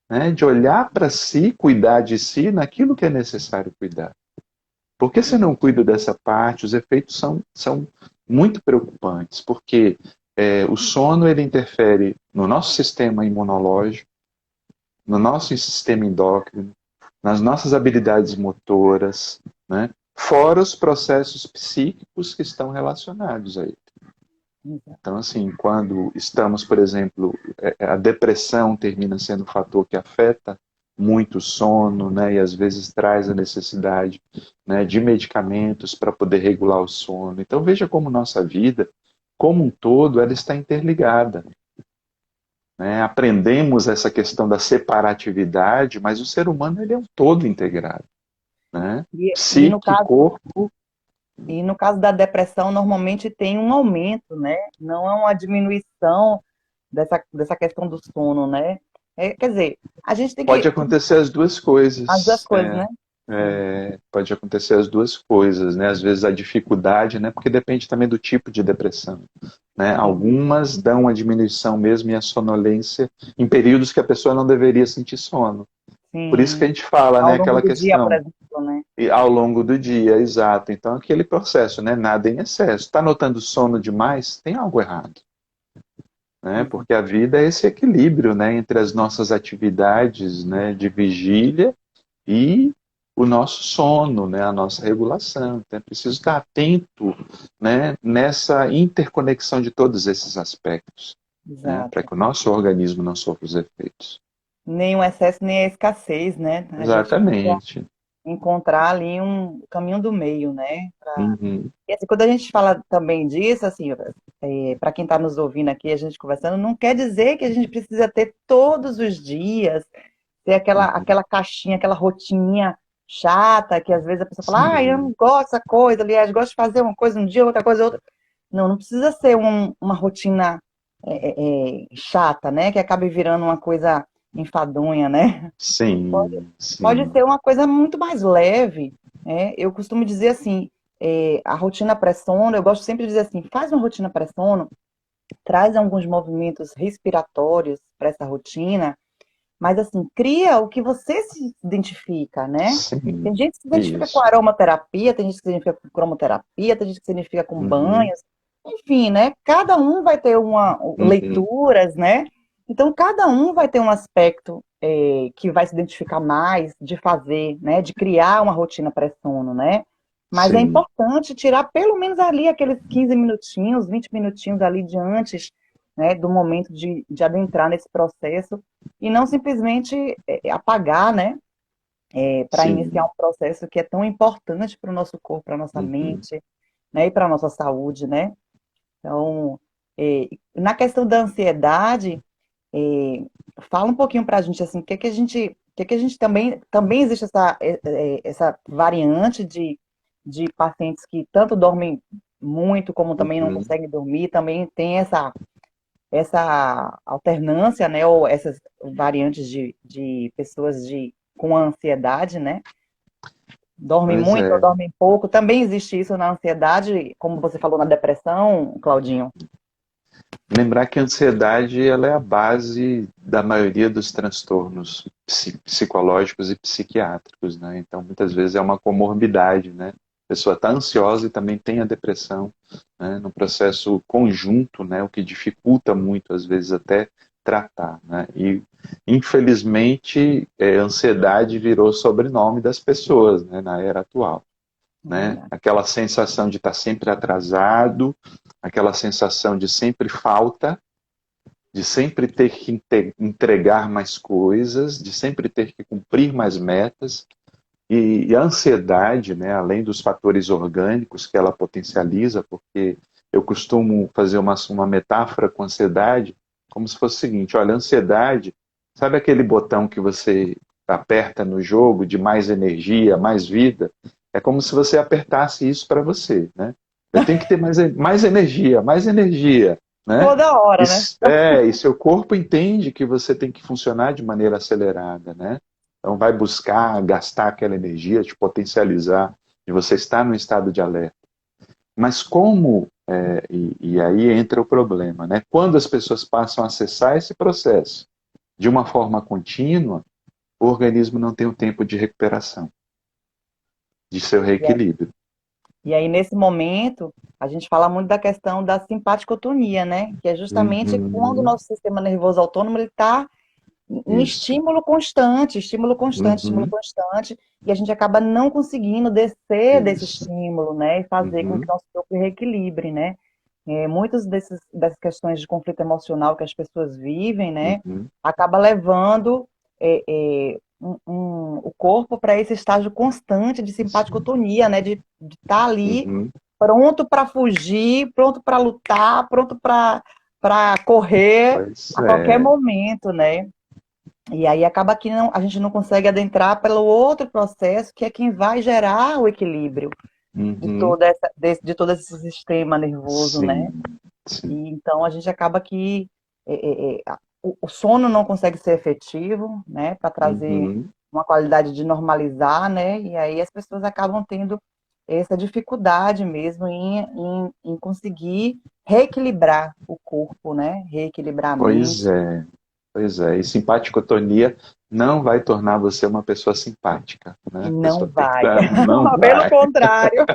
Speaker 2: né? De olhar para si, cuidar de si naquilo que é necessário cuidar. Porque se não cuido dessa parte, os efeitos são muito preocupantes, porque o sono ele interfere no nosso sistema imunológico, no nosso sistema endócrino, nas nossas habilidades motoras, né? Fora os processos psíquicos que estão relacionados a ele. Então, assim, quando estamos, por exemplo, a depressão termina sendo um fator que afeta muito o sono, né, e às vezes traz a necessidade, né, de medicamentos para poder regular o sono. Então, veja como nossa vida, como um todo, ela está interligada. Né? Aprendemos essa questão da separatividade, mas o ser humano ele é um todo integrado. Né?
Speaker 1: E no
Speaker 2: Psique,
Speaker 1: caso,
Speaker 2: corpo.
Speaker 1: e no caso da depressão, normalmente tem um aumento, né? Não é uma diminuição dessa questão do sono, né? Quer dizer, a gente tem
Speaker 2: Pode
Speaker 1: que.
Speaker 2: acontecer as duas
Speaker 1: As duas
Speaker 2: coisas.
Speaker 1: coisas, né? Sim.
Speaker 2: Pode acontecer as duas coisas, né? Às vezes a dificuldade, né? Porque depende também do tipo de depressão, né?
Speaker 1: Uhum.
Speaker 2: Algumas dão a diminuição mesmo e a sonolência em períodos que a pessoa não deveria sentir sono. Por isso que a
Speaker 1: Sim.
Speaker 2: gente fala,
Speaker 1: Ao
Speaker 2: né?
Speaker 1: longo
Speaker 2: Aquela
Speaker 1: do dia, por
Speaker 2: questão
Speaker 1: exemplo, né?
Speaker 2: e ao longo do dia, exato. Então aquele processo, né? Nada em excesso. Está notando sono demais? Tem algo errado, né?
Speaker 1: Exato.
Speaker 2: Porque a vida é esse equilíbrio, né? Entre as nossas atividades, né? De vigília e o nosso sono, né, a nossa regulação. Então é preciso estar atento, né, nessa interconexão de todos esses aspectos, né, para
Speaker 1: Exato.
Speaker 2: que o nosso organismo não sofra os efeitos.
Speaker 1: Nem o excesso, nem a escassez, né? A gente precisa
Speaker 2: Exatamente.
Speaker 1: encontrar ali um caminho do meio, né?
Speaker 2: Uhum.
Speaker 1: E assim, quando a gente fala também disso, assim, para quem está nos ouvindo aqui, a gente conversando, não quer dizer que a gente precisa ter todos os dias, ter
Speaker 2: Uhum.
Speaker 1: aquela caixinha, aquela rotininha chata, que às vezes a pessoa fala, ah, eu
Speaker 2: Sim,
Speaker 1: não gosto dessa coisa, aliás, gosto de fazer uma coisa um dia, outra coisa outra. Não, não precisa ser uma rotina chata, né? Que acabe virando uma coisa enfadonha, né?
Speaker 2: sim,
Speaker 1: Pode
Speaker 2: sim.
Speaker 1: ser uma coisa muito mais leve, né? Eu costumo dizer assim, a rotina pré-sono, eu gosto sempre de dizer assim, faz uma rotina pré-sono, traz alguns movimentos respiratórios para essa rotina, mas assim, cria o que você se identifica, né?
Speaker 2: Sim,
Speaker 1: Tem gente que se identifica com
Speaker 2: isso.
Speaker 1: aromaterapia, tem gente que se identifica com cromoterapia, tem gente que se identifica com
Speaker 2: Uhum.
Speaker 1: banhos, enfim, né? Cada um vai ter uma
Speaker 2: Uhum.
Speaker 1: leituras, né? Então, cada um vai ter um aspecto que vai se identificar mais de fazer, né? De criar uma rotina pré-sono, né? Mas é
Speaker 2: Sim,
Speaker 1: importante tirar pelo menos ali aqueles 15 minutinhos, 20 minutinhos ali de antes, né? Do momento de adentrar nesse processo e não simplesmente apagar, né? Para iniciar
Speaker 2: sim.
Speaker 1: um processo que é tão importante para o nosso corpo, para a nossa
Speaker 2: Uhum.
Speaker 1: mente, né? E para a nossa saúde, né? Então, na questão da ansiedade, é, fala um pouquinho para a gente assim, o que que a gente também existe essa variante de pacientes que tanto dormem muito como também não
Speaker 2: Uhum.
Speaker 1: conseguem dormir, também tem essa alternância, né, ou essas variantes de pessoas com ansiedade, né? Dormem
Speaker 2: Pois
Speaker 1: muito ou
Speaker 2: é.
Speaker 1: dormem pouco. Também existe isso na ansiedade, como você falou na depressão, Claudinho.
Speaker 2: Lembrar que a ansiedade ela é a base da maioria dos transtornos psicológicos e psiquiátricos, né? Então, muitas vezes é uma comorbidade, né? A pessoa está ansiosa e também tem a depressão, né? No processo conjunto, né? O que dificulta muito, às vezes, até tratar, né? E, infelizmente, ansiedade virou sobrenome das pessoas, né? Na era atual,
Speaker 1: É
Speaker 2: né?
Speaker 1: verdade.
Speaker 2: Aquela sensação de estar sempre atrasado, aquela sensação de sempre falta, de sempre ter que entregar mais coisas, de sempre ter que cumprir mais metas. E a ansiedade, né, além dos fatores orgânicos que ela potencializa, porque eu costumo fazer uma metáfora com ansiedade, como se fosse o seguinte: olha, a ansiedade, sabe aquele botão que você aperta no jogo de mais energia, mais vida, é como se você apertasse isso para você, né? Eu tenho que ter mais energia, né?
Speaker 1: Toda hora, né?
Speaker 2: E seu corpo entende que você tem que funcionar de maneira acelerada, né? Então vai buscar gastar aquela energia, te potencializar, de você estar no estado de alerta. Mas e aí entra o problema, né? Quando as pessoas passam a acessar esse processo de uma forma contínua, o organismo não tem o tempo de recuperação, de seu reequilíbrio.
Speaker 1: E aí, nesse momento, a gente fala muito da questão da simpaticotonia, né? Que é justamente quando o
Speaker 2: Uhum,
Speaker 1: nosso sistema nervoso autônomo ele está em
Speaker 2: isso.
Speaker 1: estímulo constante, estímulo
Speaker 2: Uhum,
Speaker 1: constante, e a gente acaba não conseguindo descer desse
Speaker 2: isso.
Speaker 1: estímulo, né? E fazer com que
Speaker 2: Uhum,
Speaker 1: o nosso corpo reequilibre, né? Muitas dessas questões de conflito emocional que as pessoas vivem, né?
Speaker 2: uhum,
Speaker 1: Acaba levando o corpo para esse estágio constante de simpaticotonia, né? De estar ali
Speaker 2: uhum.
Speaker 1: pronto para fugir, pronto para lutar, pronto para correr
Speaker 2: Pois
Speaker 1: a qualquer
Speaker 2: é.
Speaker 1: momento, né? E aí acaba que não, a gente não consegue adentrar pelo outro processo, que é quem vai gerar o equilíbrio
Speaker 2: Uhum.
Speaker 1: de todo esse sistema nervoso, né?
Speaker 2: Sim,
Speaker 1: E
Speaker 2: sim.
Speaker 1: então a gente acaba que o sono não consegue ser efetivo, né? Para trazer
Speaker 2: Uhum.
Speaker 1: uma qualidade de normalizar, né? E aí as pessoas acabam tendo essa dificuldade mesmo em conseguir reequilibrar o corpo, né? Reequilibrar a
Speaker 2: Pois
Speaker 1: mente.
Speaker 2: é, pois é. E simpaticotonia não vai tornar você uma pessoa simpática, né? A
Speaker 1: Não
Speaker 2: pessoa tem que
Speaker 1: vai.
Speaker 2: estar, não
Speaker 1: Pelo
Speaker 2: vai,
Speaker 1: contrário,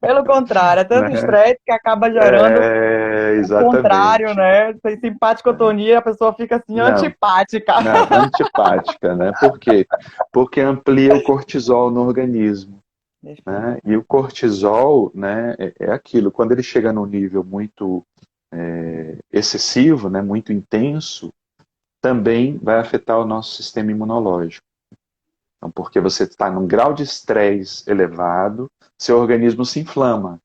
Speaker 1: pelo contrário, é tanto
Speaker 2: né?
Speaker 1: estresse que acaba gerando
Speaker 2: É,
Speaker 1: o contrário,
Speaker 2: exatamente.
Speaker 1: né? Sem simpaticotonia, a pessoa fica assim
Speaker 2: Não,
Speaker 1: antipática.
Speaker 2: não, antipática, né? Por quê? Porque amplia o cortisol no organismo, né?
Speaker 1: Perfeito.
Speaker 2: E o cortisol, né, é aquilo, quando ele chega num nível muito excessivo, né, muito intenso, também vai afetar o nosso sistema imunológico. Então, porque você está num grau de estresse elevado, seu organismo se inflama,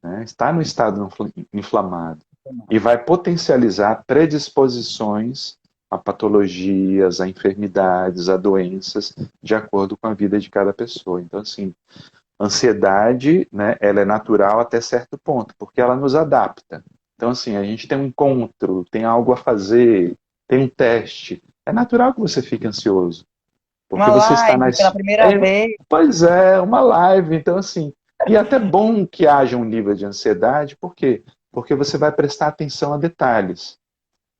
Speaker 2: né? Está no estado inflamado e vai potencializar predisposições a patologias, a enfermidades, a doenças, de acordo com a vida de cada pessoa. Então, assim, ansiedade, né, ela é natural até certo ponto, porque ela nos adapta. Então, assim, a gente tem um encontro, tem algo a fazer, tem um teste. É natural que você fique ansioso, porque
Speaker 1: Uma
Speaker 2: você está
Speaker 1: live pela
Speaker 2: nas.
Speaker 1: primeira vez.
Speaker 2: Pois é, uma live. Então, assim, e é até bom que haja um nível de ansiedade, por quê? Porque você vai prestar atenção a detalhes.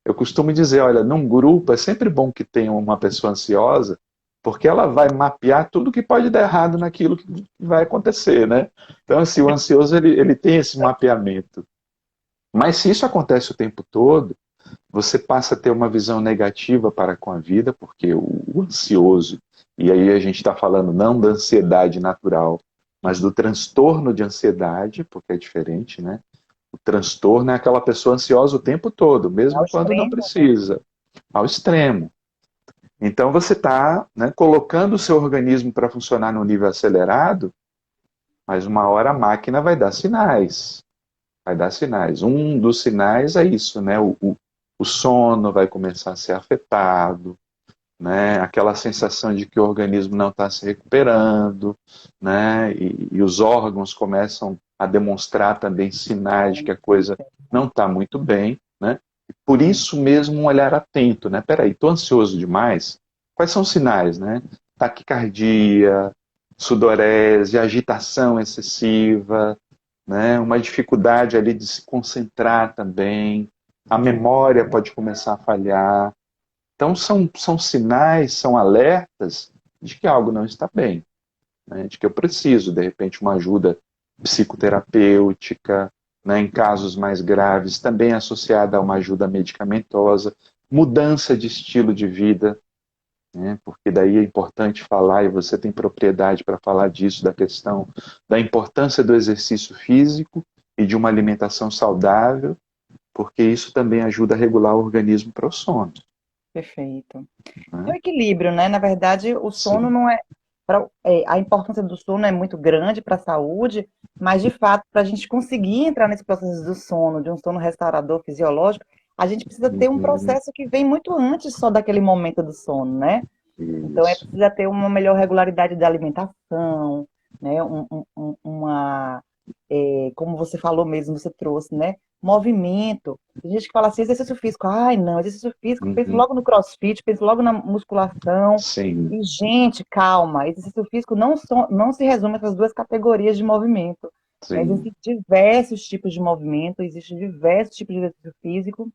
Speaker 2: Eu costumo dizer, olha, num grupo é sempre bom que tenha uma pessoa ansiosa, porque ela vai mapear tudo que pode dar errado naquilo que vai acontecer, né? Então, assim, o ansioso, ele tem esse mapeamento. Mas se isso acontece o tempo todo, você passa a ter uma visão negativa para com a vida, porque o ansioso, e aí a gente está falando não da ansiedade natural, mas do transtorno de ansiedade, porque é diferente, né? O transtorno é aquela pessoa ansiosa o tempo todo,
Speaker 1: Ao
Speaker 2: mesmo quando não
Speaker 1: extremo, né?
Speaker 2: precisa, ao extremo. Então você está, né, colocando o seu organismo para funcionar no nível acelerado, mas uma hora a máquina vai dar sinais. Vai dar sinais. Um dos sinais é isso, né? O sono vai começar a ser afetado, né? Aquela sensação de que o organismo não está se recuperando, né? E os órgãos começam a demonstrar também sinais de que a coisa não está muito bem, né? Por isso mesmo um olhar atento, né? Peraí, estou ansioso demais? Quais são os sinais, né? Taquicardia, sudorese, agitação excessiva, né? Uma dificuldade ali de se concentrar também, a memória pode começar a falhar. Então são sinais, são alertas de que algo não está bem, né? De que eu preciso, de repente, uma ajuda psicoterapêutica, né? Em casos mais graves, também associada a uma ajuda medicamentosa, mudança de estilo de vida, né? Porque daí é importante falar, e você tem propriedade para falar disso, da questão da importância do exercício físico e de uma alimentação saudável, porque isso também ajuda a regular o organismo para o sono.
Speaker 1: Perfeito. É o
Speaker 2: Né?
Speaker 1: equilíbrio, né? Na verdade, o sono
Speaker 2: Sim.
Speaker 1: não é, a importância do sono é muito grande para a saúde, mas de fato, para a gente conseguir entrar nesse processo do sono, de um sono restaurador fisiológico, a gente precisa ter um
Speaker 2: Uhum.
Speaker 1: processo que vem muito antes só daquele momento do sono, né? Então, é
Speaker 2: Isso.
Speaker 1: preciso ter uma melhor regularidade da alimentação, né? Como você falou mesmo, você trouxe, né? Movimento. Tem gente que fala assim, exercício físico. Ai, não, exercício físico, penso
Speaker 2: Uhum.
Speaker 1: logo no CrossFit, penso logo na musculação.
Speaker 2: Sim.
Speaker 1: E, gente, calma, exercício físico não se resume a essas duas categorias de movimento. Né?
Speaker 2: Sim.
Speaker 1: Existem diversos tipos de movimento, existem diversos tipos de exercício físico,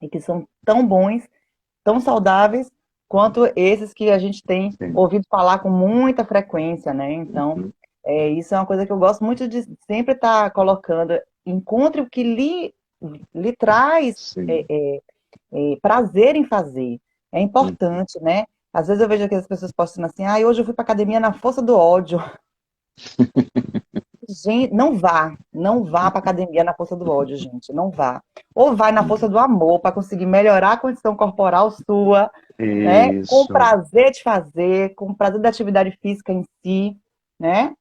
Speaker 1: e que são tão bons, tão saudáveis, quanto esses que a gente tem
Speaker 2: Sim.
Speaker 1: ouvido falar com muita frequência, né? Então,
Speaker 2: Uhum.
Speaker 1: isso é uma coisa que eu gosto muito de sempre estar colocando. Encontre o que lhe traz
Speaker 2: Sim.
Speaker 1: prazer em fazer. É
Speaker 2: Uhum.
Speaker 1: importante, né? Às vezes eu vejo aquelas pessoas postando assim, ah, hoje eu fui para academia na força do ódio. Gente, não vá para academia na força do ódio, gente, não vá. Ou vai na força do amor para conseguir melhorar a condição corporal sua, né? Com
Speaker 2: Isso.
Speaker 1: prazer de fazer, com prazer da atividade física em si, né?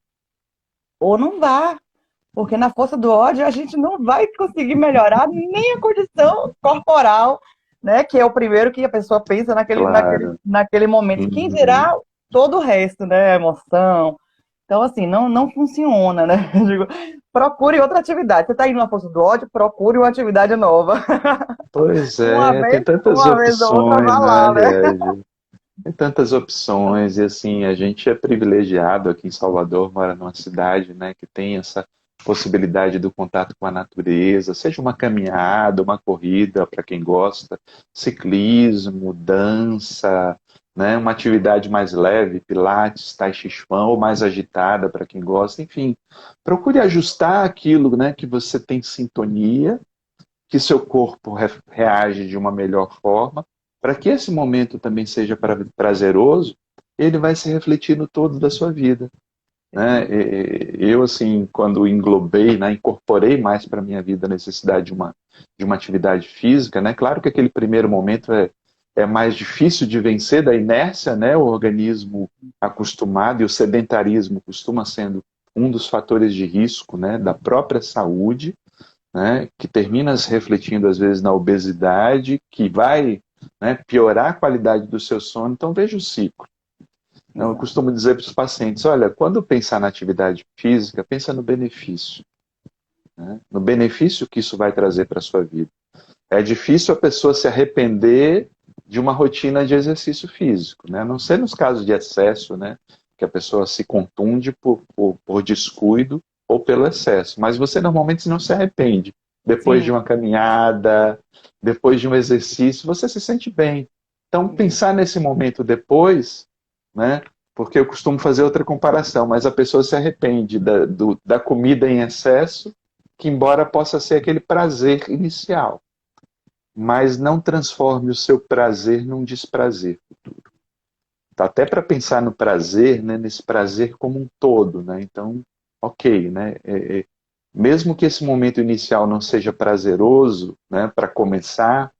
Speaker 1: Ou não vá, porque na força do ódio a gente não vai conseguir melhorar nem a condição corporal, né? Que é o primeiro que a pessoa pensa
Speaker 2: Claro.
Speaker 1: naquele momento. Quem
Speaker 2: Uhum.
Speaker 1: dirá todo o resto, né? A emoção. Então, assim, não funciona, né? Eu digo, procure outra atividade. Você está indo na força do ódio, procure uma atividade nova.
Speaker 2: Pois é, tem tantas
Speaker 1: Uma vez ou outra,
Speaker 2: opções,
Speaker 1: vá
Speaker 2: né,
Speaker 1: lá, né?
Speaker 2: Liege? Tem tantas opções, e assim, a gente é privilegiado aqui em Salvador, mora numa cidade, né, que tem essa possibilidade do contato com a natureza, seja uma caminhada, uma corrida, para quem gosta, ciclismo, dança, né, uma atividade mais leve, pilates, tai chi chuan, ou mais agitada para quem gosta, enfim, procure ajustar aquilo, né, que você tem sintonia, que seu corpo reage de uma melhor forma, para que esse momento também seja prazeroso, ele vai se refletir no todo da sua vida. Né? Eu, assim, quando englobei, né, incorporei mais para a minha vida a necessidade de uma atividade física, né? Claro que aquele primeiro momento é mais difícil de vencer da inércia, né? O organismo acostumado, e o sedentarismo costuma sendo um dos fatores de risco, né, da própria saúde, né, que termina se refletindo às vezes na obesidade, que vai, né, piorar a qualidade do seu sono. Então veja o ciclo. Então, eu
Speaker 1: Exato.
Speaker 2: costumo dizer para os pacientes, olha, quando pensar na atividade física, pensa no benefício, né, no benefício que isso vai trazer para a sua vida. É difícil a pessoa se arrepender de uma rotina de exercício físico, né? A não ser nos casos de excesso, né? Que a pessoa se contunde por descuido ou pelo excesso. Mas você normalmente não se arrepende. Depois de
Speaker 1: Sim,
Speaker 2: uma caminhada, depois de um exercício, você se sente bem. Então,
Speaker 1: exato.
Speaker 2: pensar nesse momento depois, né? Porque eu costumo fazer outra comparação, mas a pessoa se arrepende da comida em excesso, que embora possa ser aquele prazer inicial, mas não transforme o seu prazer num desprazer futuro. Tá, até para pensar no prazer, né, nesse prazer como um todo, né? Então, ok, né? Mesmo que esse momento inicial não seja prazeroso, né, para começar,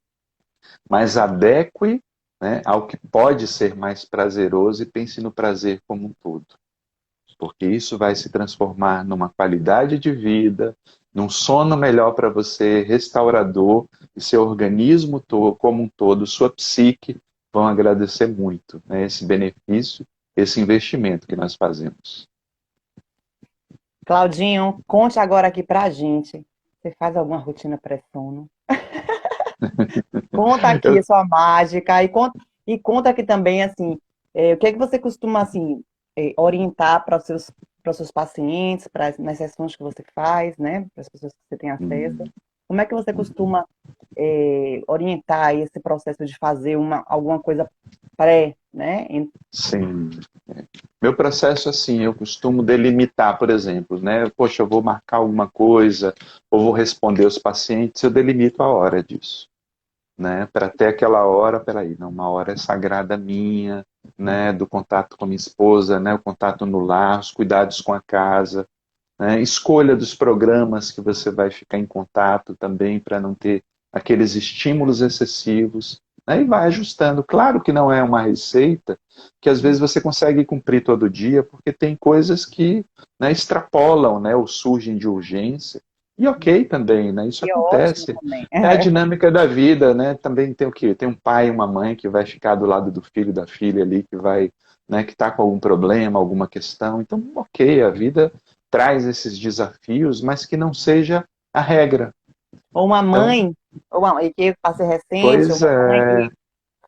Speaker 2: mas adeque, né, ao que pode ser mais prazeroso e pense no prazer como um todo, porque isso vai se transformar numa qualidade de vida, num sono melhor para você, restaurador, e seu organismo como um todo, sua psique, vão agradecer muito, né, esse benefício, esse investimento que nós fazemos.
Speaker 1: Claudinho, conte agora aqui pra gente. Você faz alguma rotina pré-sono? Conta aqui a
Speaker 2: Eu,
Speaker 1: sua mágica e conta aqui também, assim, o que é que você costuma, assim, orientar para os seus pacientes, nas sessões que você faz, né, para as pessoas que você tem acesso.
Speaker 2: hum,
Speaker 1: Como é que você costuma orientar esse processo de fazer alguma coisa pré, né?
Speaker 2: sim. Meu processo, assim, eu costumo delimitar, por exemplo, né? Poxa, eu vou marcar alguma coisa, ou vou responder os pacientes, eu delimito a hora disso. Né, para ter aquela hora, peraí, não, uma hora é sagrada minha, né, do contato com a minha esposa, né, o contato no lar, os cuidados com a casa, né, escolha dos programas que você vai ficar em contato também para não ter aqueles estímulos excessivos, né, e vai ajustando. Claro que não é uma receita que às vezes você consegue cumprir todo dia, porque tem coisas que, né, extrapolam, né, ou surgem de urgência, E ok também, né? Isso
Speaker 1: E é ótimo
Speaker 2: acontece.
Speaker 1: também.
Speaker 2: É a dinâmica da vida, né? Também tem o quê? Tem um pai e uma mãe que vai ficar do lado do filho, da filha ali, que vai, né, que está com algum problema, alguma questão. Então, ok, a vida traz esses desafios, mas que não seja a regra.
Speaker 1: Ou uma
Speaker 2: Então,
Speaker 1: mãe, e que eu passei recente,
Speaker 2: pois
Speaker 1: uma mãe
Speaker 2: é,
Speaker 1: que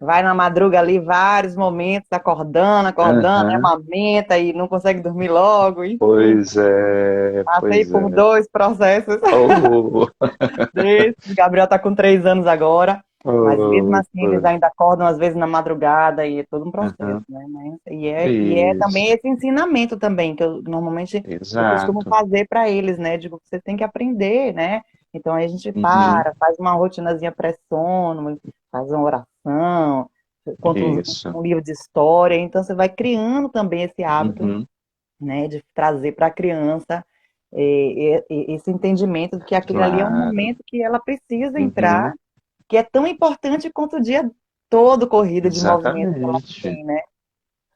Speaker 1: vai na madruga ali vários momentos, acordando, né,
Speaker 2: aham,
Speaker 1: amamenta e não consegue dormir logo, enfim.
Speaker 2: pois é,
Speaker 1: Passei
Speaker 2: pois
Speaker 1: por
Speaker 2: é.
Speaker 1: dois processos
Speaker 2: Oh,
Speaker 1: desses. Gabriel está com 3 anos agora, mas mesmo
Speaker 2: oh,
Speaker 1: assim eles
Speaker 2: poxa,
Speaker 1: ainda acordam às vezes na madrugada e é todo um processo,
Speaker 2: aham,
Speaker 1: né? E é também
Speaker 2: isso,
Speaker 1: esse ensinamento também que eu normalmente eu costumo
Speaker 2: exato.
Speaker 1: fazer para eles, né? Digo, você tem que aprender, né? Então aí a gente
Speaker 2: Uhum,
Speaker 1: faz uma rotinazinha pré-sono, faz uma oração, conta
Speaker 2: isso.
Speaker 1: um livro de história, então você vai criando também esse hábito,
Speaker 2: Uhum,
Speaker 1: né, de trazer para a criança esse entendimento de que aquilo ali é um
Speaker 2: claro.
Speaker 1: momento que ela precisa
Speaker 2: Uhum,
Speaker 1: entrar, que é tão importante quanto o dia todo corrido de movimento que ela
Speaker 2: exatamente.
Speaker 1: tem, né?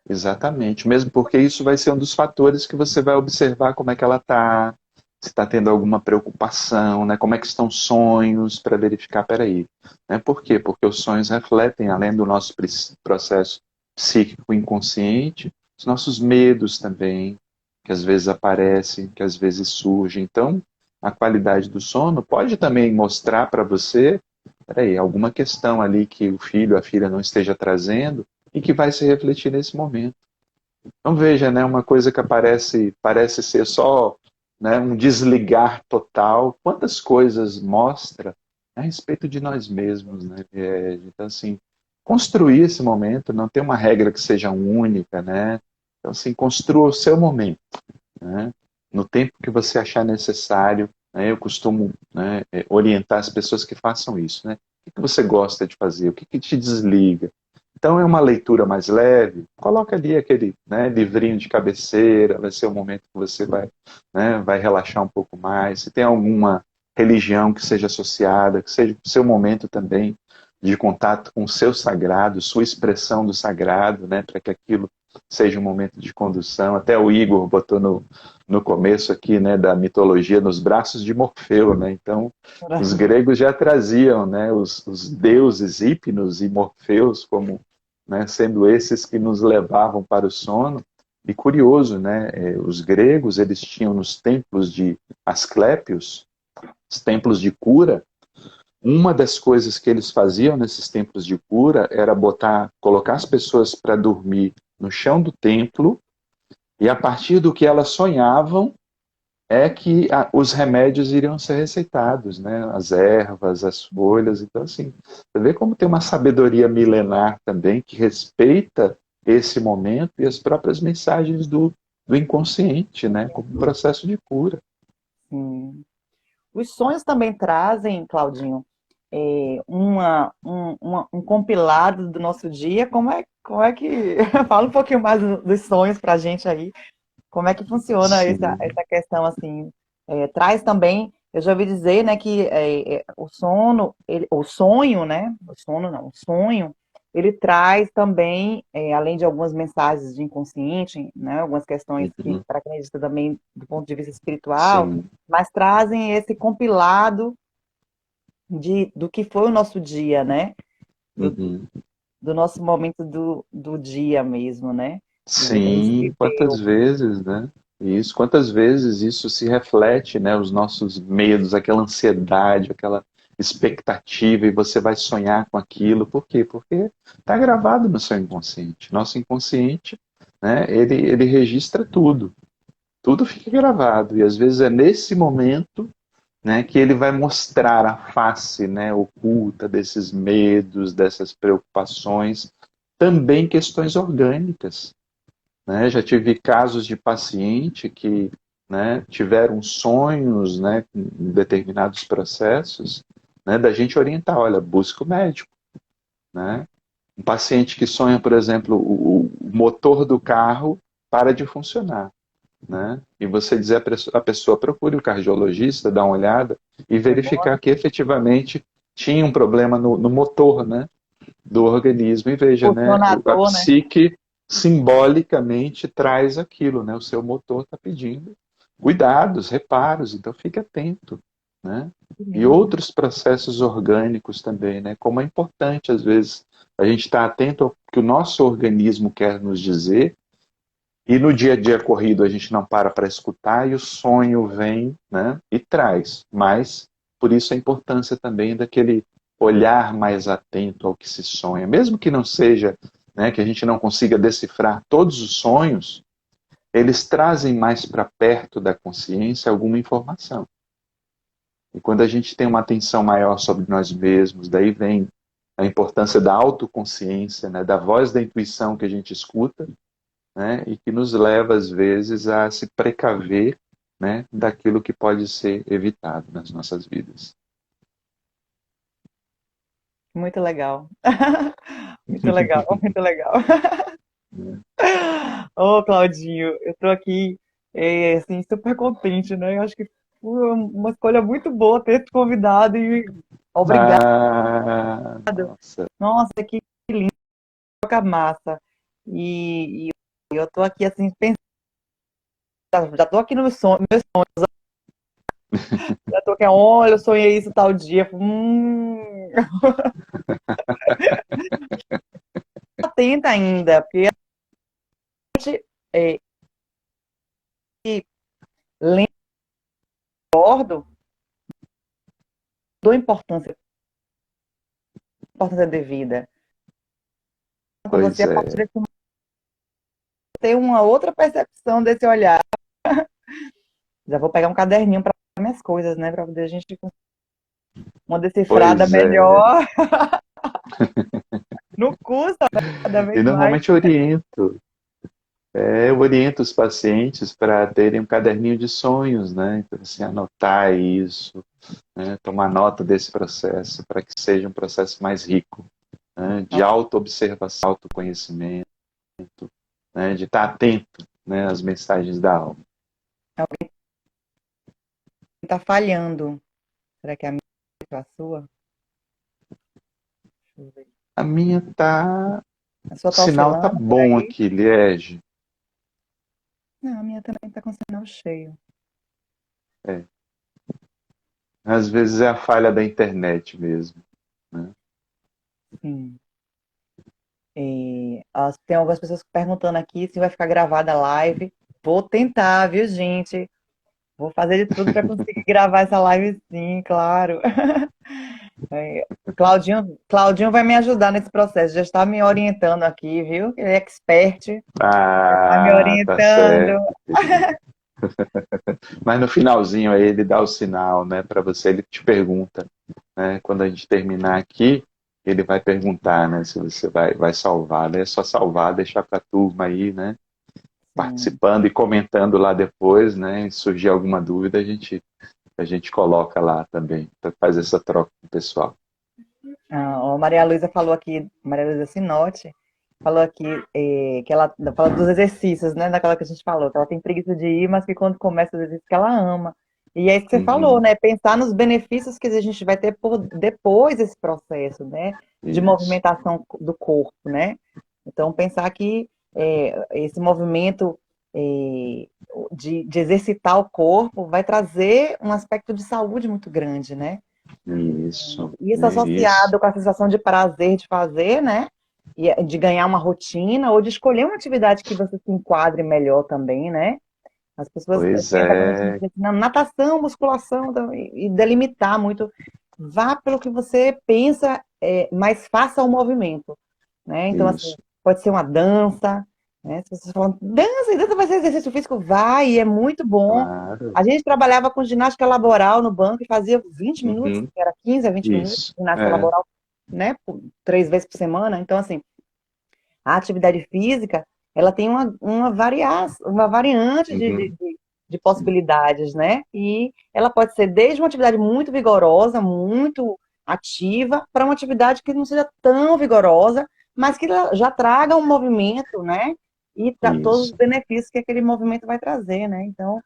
Speaker 2: Exatamente. Mesmo porque isso vai ser um dos fatores que você vai observar como é que ela está, se está tendo alguma preocupação, né? Como é que estão os sonhos, para verificar, peraí. Né? Por quê? Porque os sonhos refletem, além do nosso processo psíquico inconsciente, os nossos medos também, que às vezes aparecem, que às vezes surgem. Então, a qualidade do sono pode também mostrar para você, peraí, alguma questão ali que o filho, a filha não esteja trazendo, e que vai se refletir nesse momento. Então veja, né, uma coisa que parece ser só, né, um desligar total, quantas coisas mostra a respeito de nós mesmos, né? Então assim, construir esse momento, não tem uma regra que seja única, né? Então assim, construa o seu momento, né? No tempo que você achar necessário, né? Eu costumo, né, orientar as pessoas que façam isso, né? O que você gosta de fazer? O que te desliga? Então é uma leitura mais leve, coloca ali aquele, né, livrinho de cabeceira, vai ser o momento que você vai, né, vai relaxar um pouco mais. Se tem alguma religião que seja associada, que seja o seu momento também de contato com o seu sagrado, sua expressão do sagrado, né, para que aquilo seja um momento de condução. Até o Igor botou no começo aqui, né, da mitologia, nos braços de Morfeu, né? Então os gregos já traziam, né, os deuses Hipnos e Morfeus como, né, sendo esses que nos levavam para o sono. E curioso, né, os gregos eles tinham nos templos de Asclépios, os templos de cura. Uma das coisas que eles faziam nesses templos de cura era colocar as pessoas para dormir no chão do templo e a partir do que elas sonhavam é que os remédios iriam ser receitados, né? As ervas, as folhas. Então, assim, você vê como tem uma sabedoria milenar também que respeita esse momento e as próprias mensagens do inconsciente, né? Como um processo de cura.
Speaker 1: Sim. Os sonhos também trazem, Claudinho, um compilado do nosso dia. Como é que. Fala um pouquinho mais dos sonhos para a gente aí. Como é que funciona
Speaker 2: Sim.
Speaker 1: essa questão assim? Traz também, eu já ouvi dizer, né, que o sono, o sonho, né? O sono não, o sonho, ele traz também, além de algumas mensagens de inconsciente, né, algumas questões que
Speaker 2: Uhum.
Speaker 1: para quem acredita também do ponto de vista espiritual,
Speaker 2: Sim.
Speaker 1: mas trazem esse compilado do que foi o nosso dia, né? Do,
Speaker 2: Uhum.
Speaker 1: do nosso momento do dia mesmo, né? Do que a gente
Speaker 2: Sim, quantas
Speaker 1: viveu.
Speaker 2: vezes, né? Isso, quantas vezes isso se reflete, né? Os nossos medos, aquela ansiedade, aquela expectativa, e você vai sonhar com aquilo. Por quê? Porque está gravado no seu inconsciente. Nosso inconsciente, né? Ele registra tudo. Tudo fica gravado. E às vezes é nesse momento, né, que ele vai mostrar a face, né, oculta desses medos, dessas preocupações, também questões orgânicas, né? Já tive casos de paciente que, né, tiveram sonhos, né, em determinados processos, né, da gente orientar, olha, busca o médico, né? Um paciente que sonha, por exemplo, o motor do carro para de funcionar, né? E você dizer à pessoa, procure o cardiologista, dar uma olhada e
Speaker 1: É bom
Speaker 2: verificar que efetivamente tinha um problema no motor, né, do organismo. E veja, né, a
Speaker 1: funcionador, né?
Speaker 2: psique simbolicamente traz aquilo, né? O seu motor está pedindo cuidados, reparos, então fique atento. né?
Speaker 1: Que
Speaker 2: E
Speaker 1: lindo.
Speaker 2: outros processos orgânicos também, né? Como é importante, às vezes, a gente estar atento ao que o nosso organismo quer nos dizer, e no dia a dia corrido a gente não para escutar, e o sonho vem, né? E traz. Mas, por isso a importância também daquele olhar mais atento ao que se sonha. Mesmo que não seja, né, que a gente não consiga decifrar todos os sonhos, eles trazem mais para perto da consciência alguma informação. E quando a gente tem uma atenção maior sobre nós mesmos, daí vem a importância da autoconsciência, né, da voz da intuição que a gente escuta, né, e que nos leva, às vezes, a se precaver, né, daquilo que pode ser evitado nas nossas vidas.
Speaker 1: Muito legal. Muito legal, muito legal. Ô, Claudinho, eu tô aqui, assim, super contente, né? Eu acho que foi uma escolha muito boa ter te convidado e obrigado.
Speaker 2: Ah, nossa.
Speaker 1: Nossa, que troca massa. E eu tô aqui, assim, pensando, já tô aqui no meu sonho, já tô aqui, olha, eu sonhei isso tal dia. Atenta ainda, porque é, lembro da importância devida. Então, você,
Speaker 2: Pois
Speaker 1: a partir
Speaker 2: é.
Speaker 1: desse momento, tem uma outra percepção desse olhar. Já vou pegar um caderninho para minhas coisas, né? Para poder a gente conseguir uma decifrada
Speaker 2: Pois é.
Speaker 1: melhor. No custa, né? Cada
Speaker 2: E
Speaker 1: vez mais.
Speaker 2: normalmente eu oriento os pacientes para terem um caderninho de sonhos, né? Então, assim, anotar isso, né? Tomar nota desse processo para que seja um processo mais rico, né? De autoobservação, autoconhecimento, né? De estar atento, né? Às mensagens da alma.
Speaker 1: Alguém está falhando. Será que é a minha ou a sua? Deixa eu ver.
Speaker 2: A minha tá,
Speaker 1: A sua
Speaker 2: o
Speaker 1: está
Speaker 2: sinal tá
Speaker 1: oscilando por
Speaker 2: bom
Speaker 1: aí?
Speaker 2: aqui, Liege.
Speaker 1: Não, a minha também está com o sinal cheio.
Speaker 2: É. Às vezes é a falha da internet mesmo, né?
Speaker 1: Sim. Tem algumas pessoas perguntando aqui se vai ficar gravada a live. Vou tentar, viu, gente? Vou fazer de tudo para conseguir gravar essa live, sim, claro. Claudinho vai me ajudar nesse processo. Já está me orientando aqui, viu? Ele é expert, está me
Speaker 2: Ah, tá
Speaker 1: orientando.
Speaker 2: certo, querido. Mas no finalzinho aí ele dá o sinal, né, para você, ele te pergunta, né, quando a gente terminar aqui, ele vai perguntar, né, se você vai salvar, né, é só salvar, deixar para a turma aí, né,
Speaker 1: Sim.
Speaker 2: participando e comentando lá depois, né, se surgir alguma dúvida, a gente coloca lá também, para fazer essa troca com o pessoal.
Speaker 1: A Maria Luísa falou aqui, Maria Luísa Sinotti, falou aqui que ela fala dos exercícios, né? Daquela que a gente falou, que ela tem preguiça de ir, mas que quando começa os exercícios que ela ama. E é isso que você falou,
Speaker 2: Uhum,
Speaker 1: né? Pensar nos benefícios que a gente vai ter por depois desse processo, né? De
Speaker 2: isso,
Speaker 1: movimentação do corpo, né? Então, pensar que esse movimento é, de exercitar o corpo vai trazer um aspecto de saúde muito grande, né?
Speaker 2: isso,
Speaker 1: Isso
Speaker 2: é isso,
Speaker 1: associado com a sensação de prazer de fazer, né? E de ganhar uma rotina ou de escolher uma atividade que você se enquadre melhor também, né? As pessoas
Speaker 2: pois
Speaker 1: pensam quando a gente
Speaker 2: é,
Speaker 1: diz assim, não, natação, musculação, então, e delimitar muito. Vá pelo que você pensa, mas faça o movimento, né? Então, assim,
Speaker 2: isso,
Speaker 1: pode ser uma dança, né? Se vocês falam, dança, e dança vai ser exercício físico, vai, é muito bom.
Speaker 2: claro,
Speaker 1: A gente trabalhava com ginástica laboral no banco e fazia 20 minutos,
Speaker 2: uhum,
Speaker 1: era 15 a 20 minutos,
Speaker 2: isso,
Speaker 1: ginástica laboral, né? 3 vezes por semana. Então, assim, a atividade física, ela tem uma variante
Speaker 2: uhum,
Speaker 1: de possibilidades, né? E ela pode ser desde uma atividade muito vigorosa, muito ativa, para uma atividade que não seja tão vigorosa, mas que já traga um movimento, né? E todos os
Speaker 2: isso.
Speaker 1: benefícios que aquele movimento vai trazer, né? Então,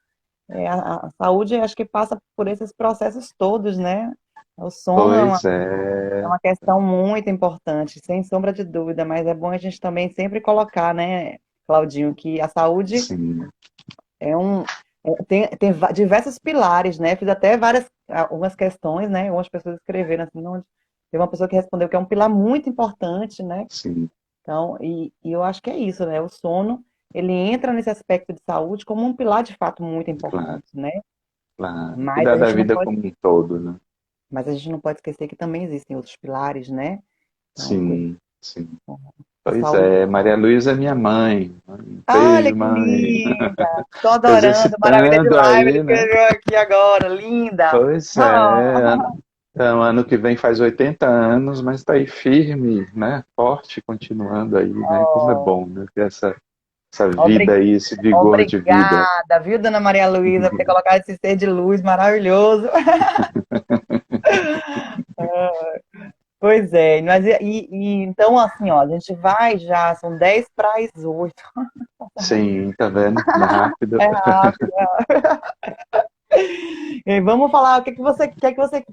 Speaker 1: a saúde, acho que passa por esses processos todos, né? O sono
Speaker 2: Pois
Speaker 1: é
Speaker 2: é,
Speaker 1: uma questão muito importante, sem sombra de dúvida, mas é bom a gente também sempre colocar, né, Claudinho, que a saúde
Speaker 2: sim.
Speaker 1: é um, tem diversos pilares, né? Fiz até várias. algumas questões, né? Algumas pessoas escreveram assim, não, teve uma pessoa que respondeu que é um pilar muito importante, né?
Speaker 2: sim,
Speaker 1: Então, e eu acho que é isso, né? O sono, ele entra nesse aspecto de saúde como um pilar de fato muito
Speaker 2: claro,
Speaker 1: importante, né?
Speaker 2: claro.
Speaker 1: Mas
Speaker 2: Cuidar
Speaker 1: a
Speaker 2: da
Speaker 1: gente não
Speaker 2: vida
Speaker 1: pode,
Speaker 2: como um todo, né?
Speaker 1: mas a gente não pode esquecer que também existem outros pilares, né? Então,
Speaker 2: Sim, sim.
Speaker 1: a
Speaker 2: Pois
Speaker 1: saúde.
Speaker 2: é, Maria Luísa é minha mãe. Um
Speaker 1: Olha
Speaker 2: beijo,
Speaker 1: que
Speaker 2: mãe.
Speaker 1: linda! Tô adorando, Maravilha de
Speaker 2: Exercitando
Speaker 1: Live, ele
Speaker 2: aí, né?
Speaker 1: escreveu aqui agora, linda!
Speaker 2: Pois é,
Speaker 1: Ah,
Speaker 2: ano que vem faz 80 anos, mas está aí firme, né? Forte, continuando aí, né? Como é
Speaker 1: oh,
Speaker 2: bom, né? Ter essa vida
Speaker 1: obri-
Speaker 2: aí, esse vigor de vida.
Speaker 1: obrigada, viu, Dona Maria Luísa, por ter colocado esse ser de luz maravilhoso. Pois é, mas então assim, ó, a gente vai já, são 10 para as 8.
Speaker 2: Sim, tá vendo? Como é rápido.
Speaker 1: É rápido. E vamos falar, o que que você quer que você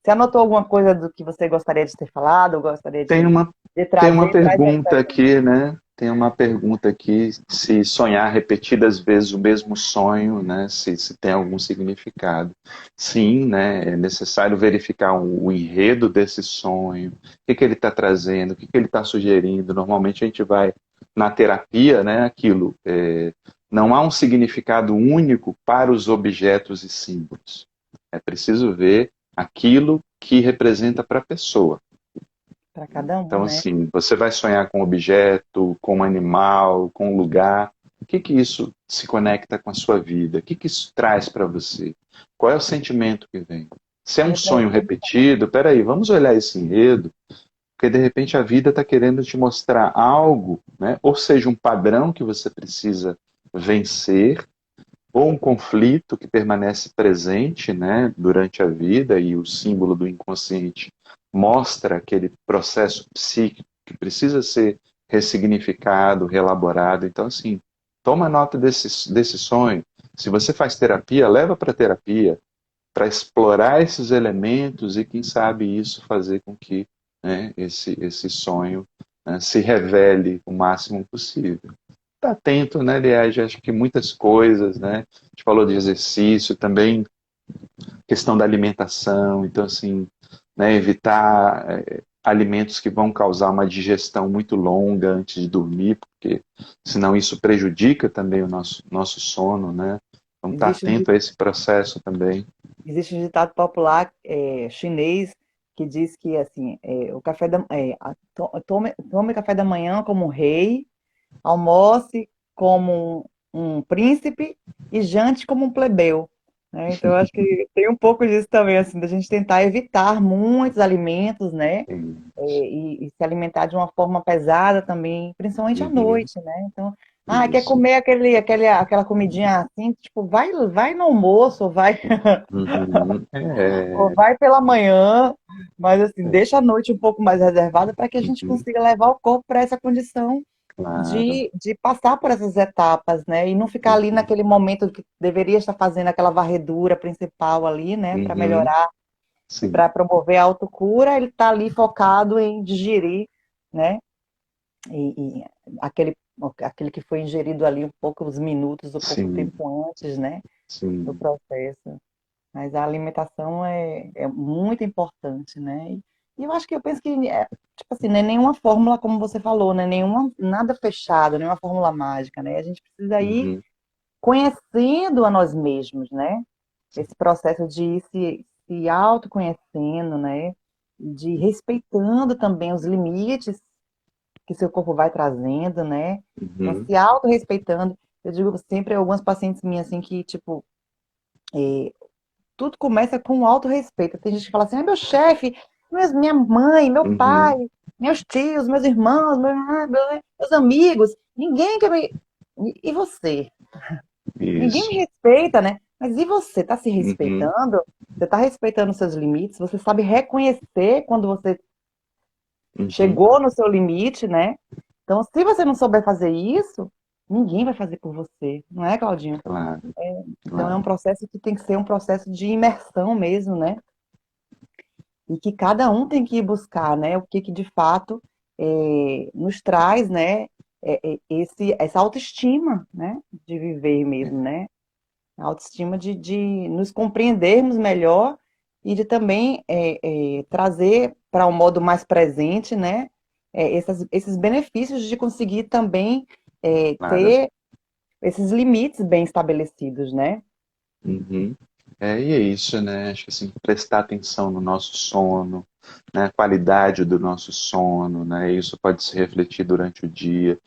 Speaker 1: anotou alguma coisa do que você gostaria de ter falado, ou gostaria
Speaker 2: Tem uma,
Speaker 1: de
Speaker 2: tem uma
Speaker 1: trazer? Traz aí pra
Speaker 2: pergunta
Speaker 1: gente.
Speaker 2: aqui, né? Tem uma pergunta aqui, se sonhar repetidas vezes o mesmo sonho, né? Se tem algum significado. Sim, né? É necessário verificar o enredo desse sonho, o que que ele está trazendo, o que que ele está sugerindo. Normalmente a gente vai na terapia, né? Aquilo. Não há um significado único para os objetos e símbolos. É preciso ver aquilo que representa para a pessoa.
Speaker 1: Para cada um,
Speaker 2: Então,
Speaker 1: né?
Speaker 2: assim, você vai sonhar com um objeto, com um animal, com um lugar. O que que isso se conecta com a sua vida? O que que isso traz para você? Qual é o sentimento que vem? Se é um sonho repetido, peraí, vamos olhar esse enredo, porque de repente a vida está querendo te mostrar algo, né? Ou seja, um padrão que você precisa vencer, ou um conflito que permanece presente, né, durante a vida e o símbolo do inconsciente mostra aquele processo psíquico que precisa ser ressignificado, reelaborado. Então, assim, toma nota desse sonho. Se você faz terapia, leva para terapia para explorar esses elementos e, quem sabe, isso fazer com que, né, esse sonho, né, se revele o máximo possível. Tá atento, né, aliás, acho que muitas coisas, né? A gente falou de exercício, também questão da alimentação, então assim, né, evitar alimentos que vão causar uma digestão muito longa antes de dormir, porque senão isso prejudica também o nosso sono, né? Então tá
Speaker 1: Existe um,
Speaker 2: atento a esse processo também.
Speaker 1: existe um ditado popular chinês que diz que assim, o café tome café da manhã como um rei, almoce como um príncipe e jante como um plebeu, né? Então, eu acho que tem um pouco disso também, assim, da gente tentar evitar muitos alimentos, né?
Speaker 2: Sim.
Speaker 1: E se alimentar de uma forma pesada também, principalmente à
Speaker 2: Uhum.
Speaker 1: noite, né? Então, quer
Speaker 2: Isso.
Speaker 1: comer aquela comidinha assim, tipo, vai no almoço, ou vai,
Speaker 2: Uhum.
Speaker 1: ou vai pela manhã, mas assim,
Speaker 2: É.
Speaker 1: deixa a noite um pouco mais reservada para que a gente
Speaker 2: Uhum.
Speaker 1: consiga levar o corpo para essa condição
Speaker 2: Claro.
Speaker 1: de passar por essas etapas, né? E não ficar ali
Speaker 2: Uhum.
Speaker 1: naquele momento que deveria estar fazendo aquela varredura principal ali, né? Para
Speaker 2: Uhum.
Speaker 1: melhorar,
Speaker 2: Sim.
Speaker 1: para promover a autocura, ele está ali focado em digerir, né? E aquele que foi ingerido ali um poucos minutos ou pouco
Speaker 2: Sim.
Speaker 1: tempo antes, né? Do
Speaker 2: Sim.
Speaker 1: processo. Mas a alimentação é muito importante, né? E eu acho que eu penso que tipo assim, não é nenhuma fórmula, como você falou, né? Nada fechado, nenhuma fórmula mágica, né? A gente precisa ir
Speaker 2: Uhum.
Speaker 1: conhecendo a nós mesmos, né? Esse processo de ir se autoconhecendo, né? De respeitando também os limites que seu corpo vai trazendo, né? Então,
Speaker 2: Uhum.
Speaker 1: se auto-respeitando. Eu digo sempre a algumas pacientes minhas assim que, tipo, tudo começa com autorrespeito. Tem gente que fala assim, meu chefe, minha mãe, meu pai,
Speaker 2: Uhum.
Speaker 1: meus tios, meus irmãos, meus amigos, ninguém quer me. E você? Ninguém me
Speaker 2: Isso.
Speaker 1: respeita, né? Mas e você? Está se
Speaker 2: Uhum.
Speaker 1: respeitando? Você está respeitando os seus limites? Você sabe reconhecer quando você
Speaker 2: Uhum.
Speaker 1: chegou no seu limite, né? Então, se você não souber fazer isso, ninguém vai fazer por você, não é, Claudinho?
Speaker 2: Claro,
Speaker 1: Então, é um
Speaker 2: claro.
Speaker 1: processo que tem que ser um processo de imersão mesmo, né? E que cada um tem que ir buscar, né? O que que de fato nos traz, né? Essa autoestima, né? De viver
Speaker 2: É.
Speaker 1: mesmo, né? A autoestima de nos compreendermos melhor e de também trazer para um modo mais presente, né, esses benefícios de conseguir também
Speaker 2: Claro.
Speaker 1: ter esses limites bem estabelecidos, né?
Speaker 2: Uhum. E é isso, né? Acho que assim, prestar atenção no nosso sono, né? A qualidade do nosso sono, né? Isso pode se refletir durante o dia.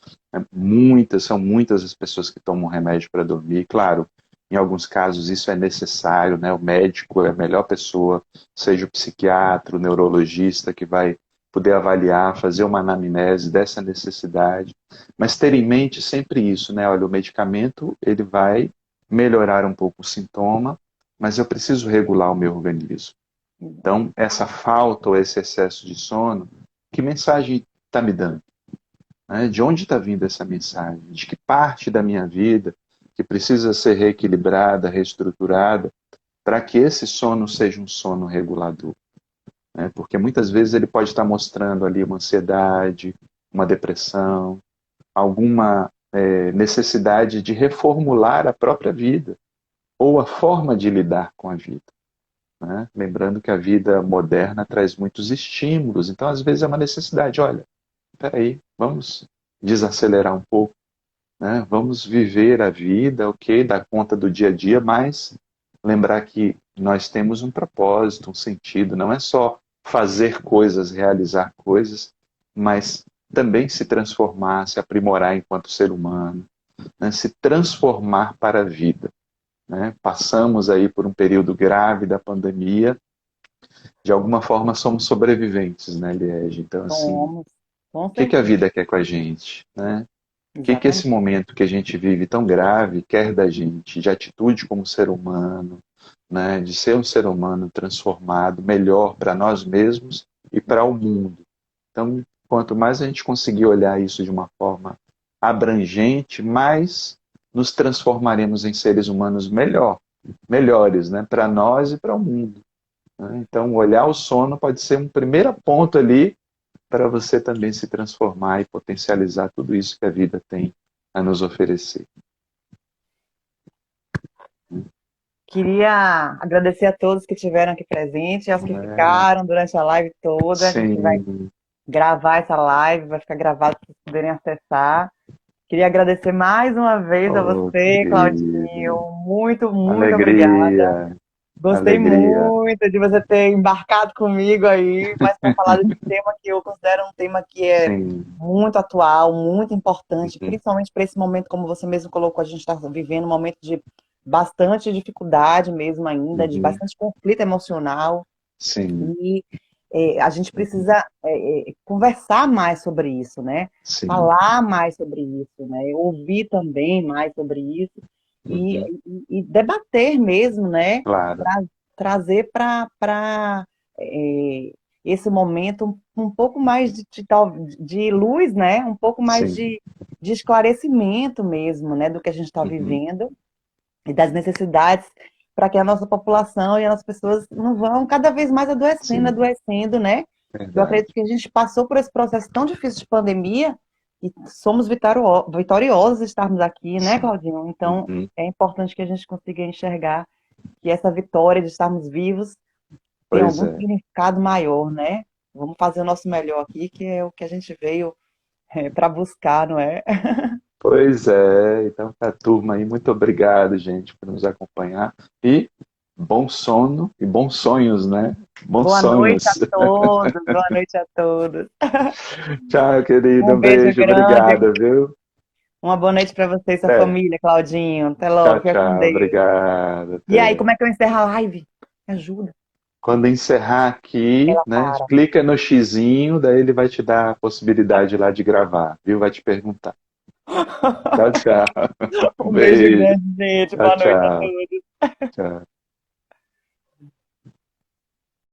Speaker 2: São muitas as pessoas que tomam remédio para dormir. Claro, em alguns casos isso é necessário, né? O médico é a melhor pessoa, seja o psiquiatra, o neurologista, que vai poder avaliar, fazer uma anamnese dessa necessidade. Mas ter em mente sempre isso, né? Olha, o medicamento ele vai melhorar um pouco o sintoma, mas eu preciso regular o meu organismo. Então, essa falta ou esse excesso de sono, que mensagem está me dando? Né? De onde está vindo essa mensagem? De que parte da minha vida que precisa ser reequilibrada, reestruturada, para que esse sono seja um sono regulador? Né? Porque muitas vezes ele pode estar mostrando ali uma ansiedade, uma depressão, alguma necessidade de reformular a própria vida ou a forma de lidar com a vida. Né? Lembrando que a vida moderna traz muitos estímulos, então às vezes é uma necessidade. Olha, peraí, vamos desacelerar um pouco, né? Vamos viver a vida, ok, dar conta do dia a dia, mas lembrar que nós temos um propósito, um sentido, não é só fazer coisas, realizar coisas, mas também se transformar, se aprimorar enquanto ser humano, né? Se transformar para a vida. Né? Passamos aí por um período grave da pandemia, de alguma forma somos sobreviventes, né, Liege? Então, assim,
Speaker 1: Somos, com
Speaker 2: o que que a
Speaker 1: certeza,
Speaker 2: vida quer com a gente, né? O que que esse
Speaker 1: exatamente.
Speaker 2: momento que a gente vive tão grave quer da gente, de atitude como ser humano, né? De ser um ser humano transformado, melhor para nós mesmos e para o mundo. Então, quanto mais a gente conseguir olhar isso de uma forma abrangente, mais nos transformaremos em seres humanos melhores, né? Para nós e para o mundo. Né? Então, olhar o sono pode ser um primeiro ponto ali para você também se transformar e potencializar tudo isso que a vida tem a nos oferecer.
Speaker 1: Queria agradecer a todos que estiveram aqui presentes e aos que
Speaker 2: É,
Speaker 1: ficaram durante a live toda. A gente vai
Speaker 2: sim,
Speaker 1: gravar essa live, vai ficar gravado para vocês poderem acessar. Queria agradecer mais uma vez a
Speaker 2: oh,
Speaker 1: você, Claudinho.
Speaker 2: querido.
Speaker 1: Muito, muito obrigada.
Speaker 2: Alegria,
Speaker 1: Gostei
Speaker 2: alegria.
Speaker 1: muito de você ter embarcado comigo aí, mas para falar desse tema que eu considero um tema que é
Speaker 2: Sim,
Speaker 1: muito atual, muito importante,
Speaker 2: uhum,
Speaker 1: principalmente para esse momento, como você mesmo colocou, a gente está vivendo um momento de bastante dificuldade mesmo ainda, de
Speaker 2: uhum,
Speaker 1: bastante conflito emocional,
Speaker 2: sim,
Speaker 1: e a gente
Speaker 2: uhum,
Speaker 1: precisa conversar mais sobre isso, né?
Speaker 2: sim,
Speaker 1: Falar mais sobre isso, né? Ouvir também mais sobre isso e,
Speaker 2: uhum,
Speaker 1: e debater mesmo, né?
Speaker 2: claro,
Speaker 1: Trazer para esse momento um pouco mais de luz, né? Um pouco mais
Speaker 2: sim,
Speaker 1: de esclarecimento mesmo, né? Do que a gente está
Speaker 2: uhum,
Speaker 1: vivendo e das necessidades para que a nossa população e as nossas pessoas não vão cada vez mais adoecendo,
Speaker 2: sim,
Speaker 1: adoecendo, né? Eu
Speaker 2: verdade.
Speaker 1: acredito que a gente passou por esse processo tão difícil de pandemia e somos vitoriosos de estarmos aqui, né,
Speaker 2: Sim,
Speaker 1: Claudinho? Então,
Speaker 2: uhum,
Speaker 1: é importante que a gente consiga enxergar que essa vitória de estarmos vivos tem
Speaker 2: pois
Speaker 1: algum
Speaker 2: é.
Speaker 1: significado maior, né? Vamos fazer o nosso melhor aqui, que é o que a gente veio para buscar, não é?
Speaker 2: Pois é, então para a turma aí, muito obrigado, gente, por nos acompanhar. E bom sono e bons sonhos, né? Bons
Speaker 1: Boa noite a
Speaker 2: sonhos.
Speaker 1: todos, boa noite a todos.
Speaker 2: Tchau, querido.
Speaker 1: Um
Speaker 2: Um
Speaker 1: beijo
Speaker 2: beijo,
Speaker 1: grande.
Speaker 2: obrigado, viu?
Speaker 1: Uma boa noite para você e sua
Speaker 2: Até.
Speaker 1: família, Claudinho. Até
Speaker 2: Tchau,
Speaker 1: logo. Fica com
Speaker 2: tchau.
Speaker 1: Deus.
Speaker 2: Obrigado.
Speaker 1: E aí,
Speaker 2: Até.
Speaker 1: como é que eu encerro a live? Me ajuda.
Speaker 2: Quando encerrar aqui,
Speaker 1: Ela
Speaker 2: né?
Speaker 1: para.
Speaker 2: Clica no xizinho, daí ele vai te dar a possibilidade lá de gravar, viu? Vai te perguntar. Tchau, tchau.
Speaker 1: Um beijo
Speaker 2: Beijo.
Speaker 1: grande, gente.
Speaker 2: Tchau,
Speaker 1: Boa noite a
Speaker 2: tchau.
Speaker 1: todos.
Speaker 2: Tchau.